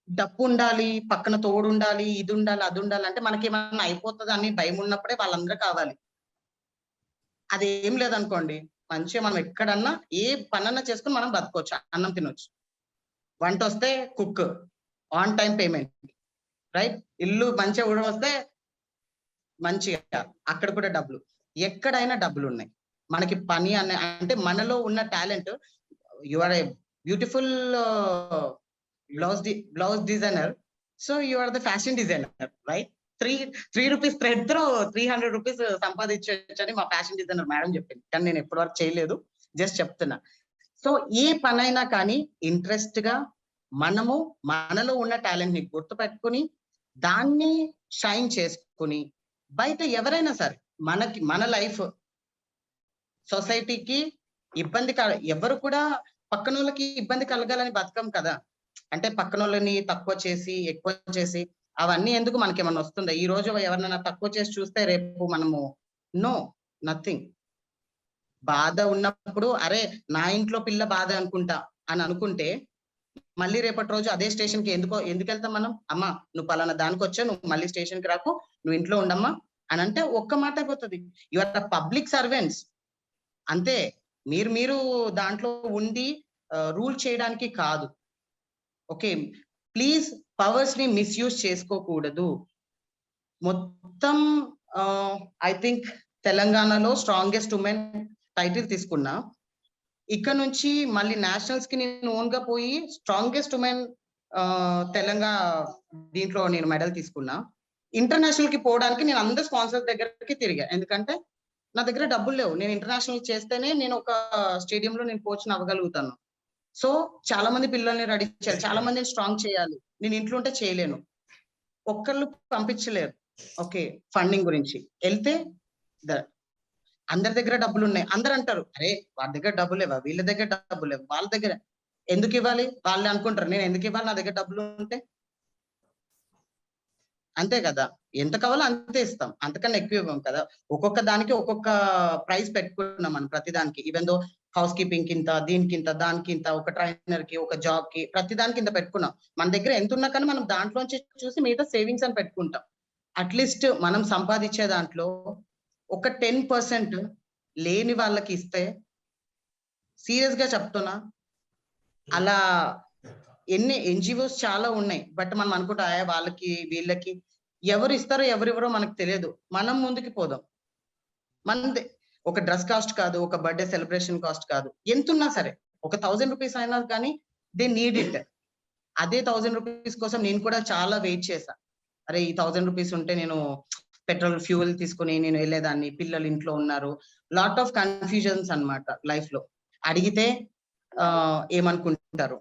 డబ్బు ఉండాలి, పక్కన తోడు ఉండాలి, ఇది ఉండాలి, అది ఉండాలి అంటే మనకి ఏమన్నా అయిపోతుంది అని భయం ఉన్నప్పుడే వాళ్ళందరూ కావాలి. అదేం లేదనుకోండి, మంచిగా మనం ఎక్కడన్నా ఏ పనన్నా చేసుకుని మనం బతకొచ్చు, అన్నం తినొచ్చు. వంట వస్తే cook, on time payment, right? ఇల్లు మంచిగా ఊడ వస్తే మంచిగా అక్కడ కూడా డబ్బులు, ఎక్కడైనా డబ్బులు ఉన్నాయి. మనకి పని అనే అంటే మనలో ఉన్న talent, you are a beautiful blouse designer, so you are the fashion designer, right? 3 rupees thread తో 300 రూపీస్ సంపాదించవచ్చు అని మా ఫ్యాషన్ డిజైనర్ మేడం చెప్పింది, కానీ నేను ఎప్పటి వరకు చేయలేదు, జస్ట్ చెప్తున్నా. సో ఏ పనైనా కానీ ఇంట్రెస్ట్ గా మనము మనలో ఉన్న టాలెంట్ ని గుర్తుపెట్టుకుని దాన్ని షైన్ చేసుకుని, బయట ఎవరైనా సరే మనకి మన లైఫ్ సొసైటీకి ఇబ్బంది ఎవరు కూడా పక్కన వాళ్ళకి ఇబ్బంది కలగాలని బతకం కదా. అంటే పక్కన వాళ్ళని తక్కువ చేసి ఎక్కువ చేసి అవన్నీ ఎందుకు, మనకి ఏమన్నా వస్తుందా? ఈ రోజు ఎవరినైనా తక్కువ చేసి చూస్తే రేపు మనము నో నథింగ్. బాధ ఉన్నప్పుడు అరే నా ఇంట్లో పిల్ల బాధ అనుకుంటా అని అనుకుంటే, మళ్ళీ రేపటి రోజు అదే స్టేషన్ కి ఎందుకు వెళ్తాం మనం? అమ్మా నువ్వు పలానా దానికి వచ్చా, నువ్వు మళ్ళీ స్టేషన్ కి రాకు, నువ్వు ఇంట్లో ఉండమ్మా అని అంటే ఒక్క మాట అయిపోతుంది. You are the public servants, అంతే. మీరు దాంట్లో ఉండి రూల్ చేయడానికి కాదు. ఓకే, ప్లీజ్ పవర్స్ ని మిస్యూజ్ చేసుకోకూడదు. మొత్తం ఐ థింక్ తెలంగాణలో స్ట్రాంగెస్ట్ ఉమెన్ టైటిల్ తీసుకున్నా. ఇక్కడ నుంచి మళ్ళీ నేషనల్స్ కి నేను ఓన్ గా పోయి స్ట్రాంగెస్ట్ ఉమెన్ తెలంగాణ దీంట్లో నేను మెడల్ తీసుకున్నా. ఇంటర్నేషనల్ కి పోవడానికి నేను అందరు స్పాన్సర్స్ దగ్గరికి తిరిగా, ఎందుకంటే నా దగ్గర డబ్బులు లేవు. నేను ఇంటర్నేషనల్ చేస్తేనే నేను ఒక స్టేడియంలో నేను కోచ్ అవ్వగలుగుతాను. సో చాలా మంది పిల్లల్ని రెడీ చేయాలి, చాలా మందిని స్ట్రాంగ్ చేయాలి. నేను ఇంట్లో ఉంటే చేయలేను, ఒక్కళ్ళు పంపించలేరు. ఓకే, ఫండింగ్ గురించి వెళ్తే అందరి దగ్గర డబ్బులు ఉన్నాయి, అందరు అంటారు అరే వాళ్ళ దగ్గర డబ్బులు లేవా, వీళ్ళ దగ్గర డబ్బులు లేవు, వాళ్ళ దగ్గర ఎందుకు ఇవ్వాలి, వాళ్ళు అనుకుంటారు నేను ఎందుకు ఇవ్వాలి, నా దగ్గర డబ్బులు ఉంటే. అంతే కదా, ఎంత కావాలో అంతే ఇస్తాం, అంతకన్నా ఎక్కువ ఇవ్వం కదా. ఒక్కొక్క దానికి ఒక్కొక్క ప్రైస్ పెట్టుకున్నాం మనం ప్రతి దానికి. ఈవెన్ దో హౌస్ కీపింగ్ కింద, దీనికింత, దానికింత, ఒక ట్రైనర్ కి, ఒక జాబ్ కి, ప్రతి దానికి ఇంత పెట్టుకున్నాం. మన దగ్గర ఎంత ఉన్నా కానీ మనం దాంట్లోంచి చూసి మిగతా సేవింగ్స్ అని పెట్టుకుంటాం. అట్లీస్ట్ మనం సంపాదించే దాంట్లో ఒక 10% లేని వాళ్ళకి ఇస్తే, సీరియస్ గా చెప్తున్నా, అలా ఎన్ని ఎన్జిఓస్ చాలా ఉన్నాయి. బట్ మనం అనుకుంటా వాళ్ళకి వీళ్ళకి ఎవరు ఇస్తారో ఎవరెవరో మనకు తెలియదు. మనం ముందుకు పోదాం. మనది ఒక డ్రెస్ కాస్ట్ కాదు, ఒక బర్త్డే సెలబ్రేషన్ కాస్ట్ కాదు, ఎంతున్నా సరే ఒక 1000 రూపీస్ అయినా కానీ దే నీడ్ ఇట్. అదే 1000 రూపీస్ కోసం నేను కూడా చాలా వెయిట్ చేశా. అరే ఈ 1000 రూపీస్ ఉంటే నేను పెట్రోల్ ఫ్యూయల్ తీసుకుని నేను వెళ్ళేదాన్ని, పిల్లలు ఇంట్లో ఉన్నారు, లాట్ ఆఫ్ కన్ఫ్యూజన్స్ అన్నమాట లైఫ్ లో. అడిగితే ఏమనుకుంటారు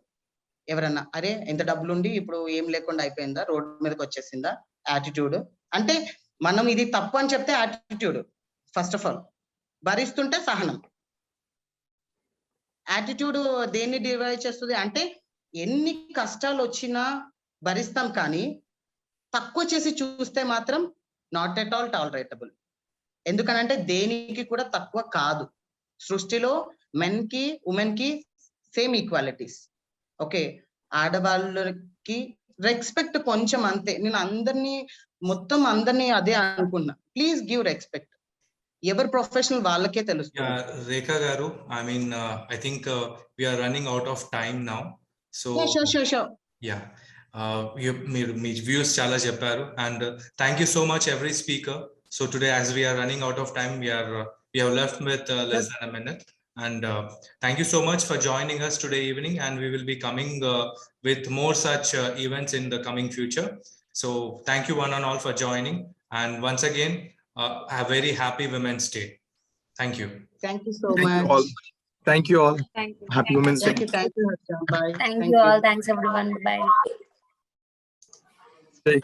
ఎవరన్నా, అరే ఎంత డబ్బులుండి ఇప్పుడు ఏం లేకుండా అయిపోయిందా, రోడ్ మీదకి వచ్చేసిందా, యాటిట్యూడ్. అంటే మనం ఇది తప్పు అని చెప్తే యాటిట్యూడ్ ఫస్ట్ ఆఫ్ ఆల్, భరిస్తుంటే సహనం. యాటిట్యూడ్ దేన్ని డివైడ్ చేస్తుంది అంటే, ఎన్ని కష్టాలు వచ్చినా భరిస్తాం, కానీ తక్కువ చేసి చూస్తే మాత్రం నాట్ ఎట్ ఆల్ టాలరేటబుల్. ఎందుకనంటే దేనికి కూడా తక్కువ కాదు. సృష్టిలో మెన్ కి ఉమెన్ కి సేమ్ ఈక్వాలిటీస్. ఓకే, ఆడవాళ్ళకి రెస్పెక్ట్ కొంచెం అంతే. నేను మొత్తం అందరినీ అదే అనుకున్నా. Please give respect. ఎవరి ప్రొఫెషనల్ వాళ్ళకే తెలుస్తుంది. రేఖా గారు, I mean I think we are running out of time now, so sure. yeah, మీరు మీ వ్యూస్ చాలా చెప్పారు, and thank you so much every speaker. So today, as we are running out of time, we have left with less than a minute, and thank you so much for joining us today evening, and we will be coming with more such events in the coming future. So thank you one and all for joining, and once again a very happy Women's Day. Thank you. Thank you so Thank much. you all. Thank you all. Thank you. Happy Women's Day. Thank you Harsha. Bye. Thank you all. Thanks everyone. Bye. Stay.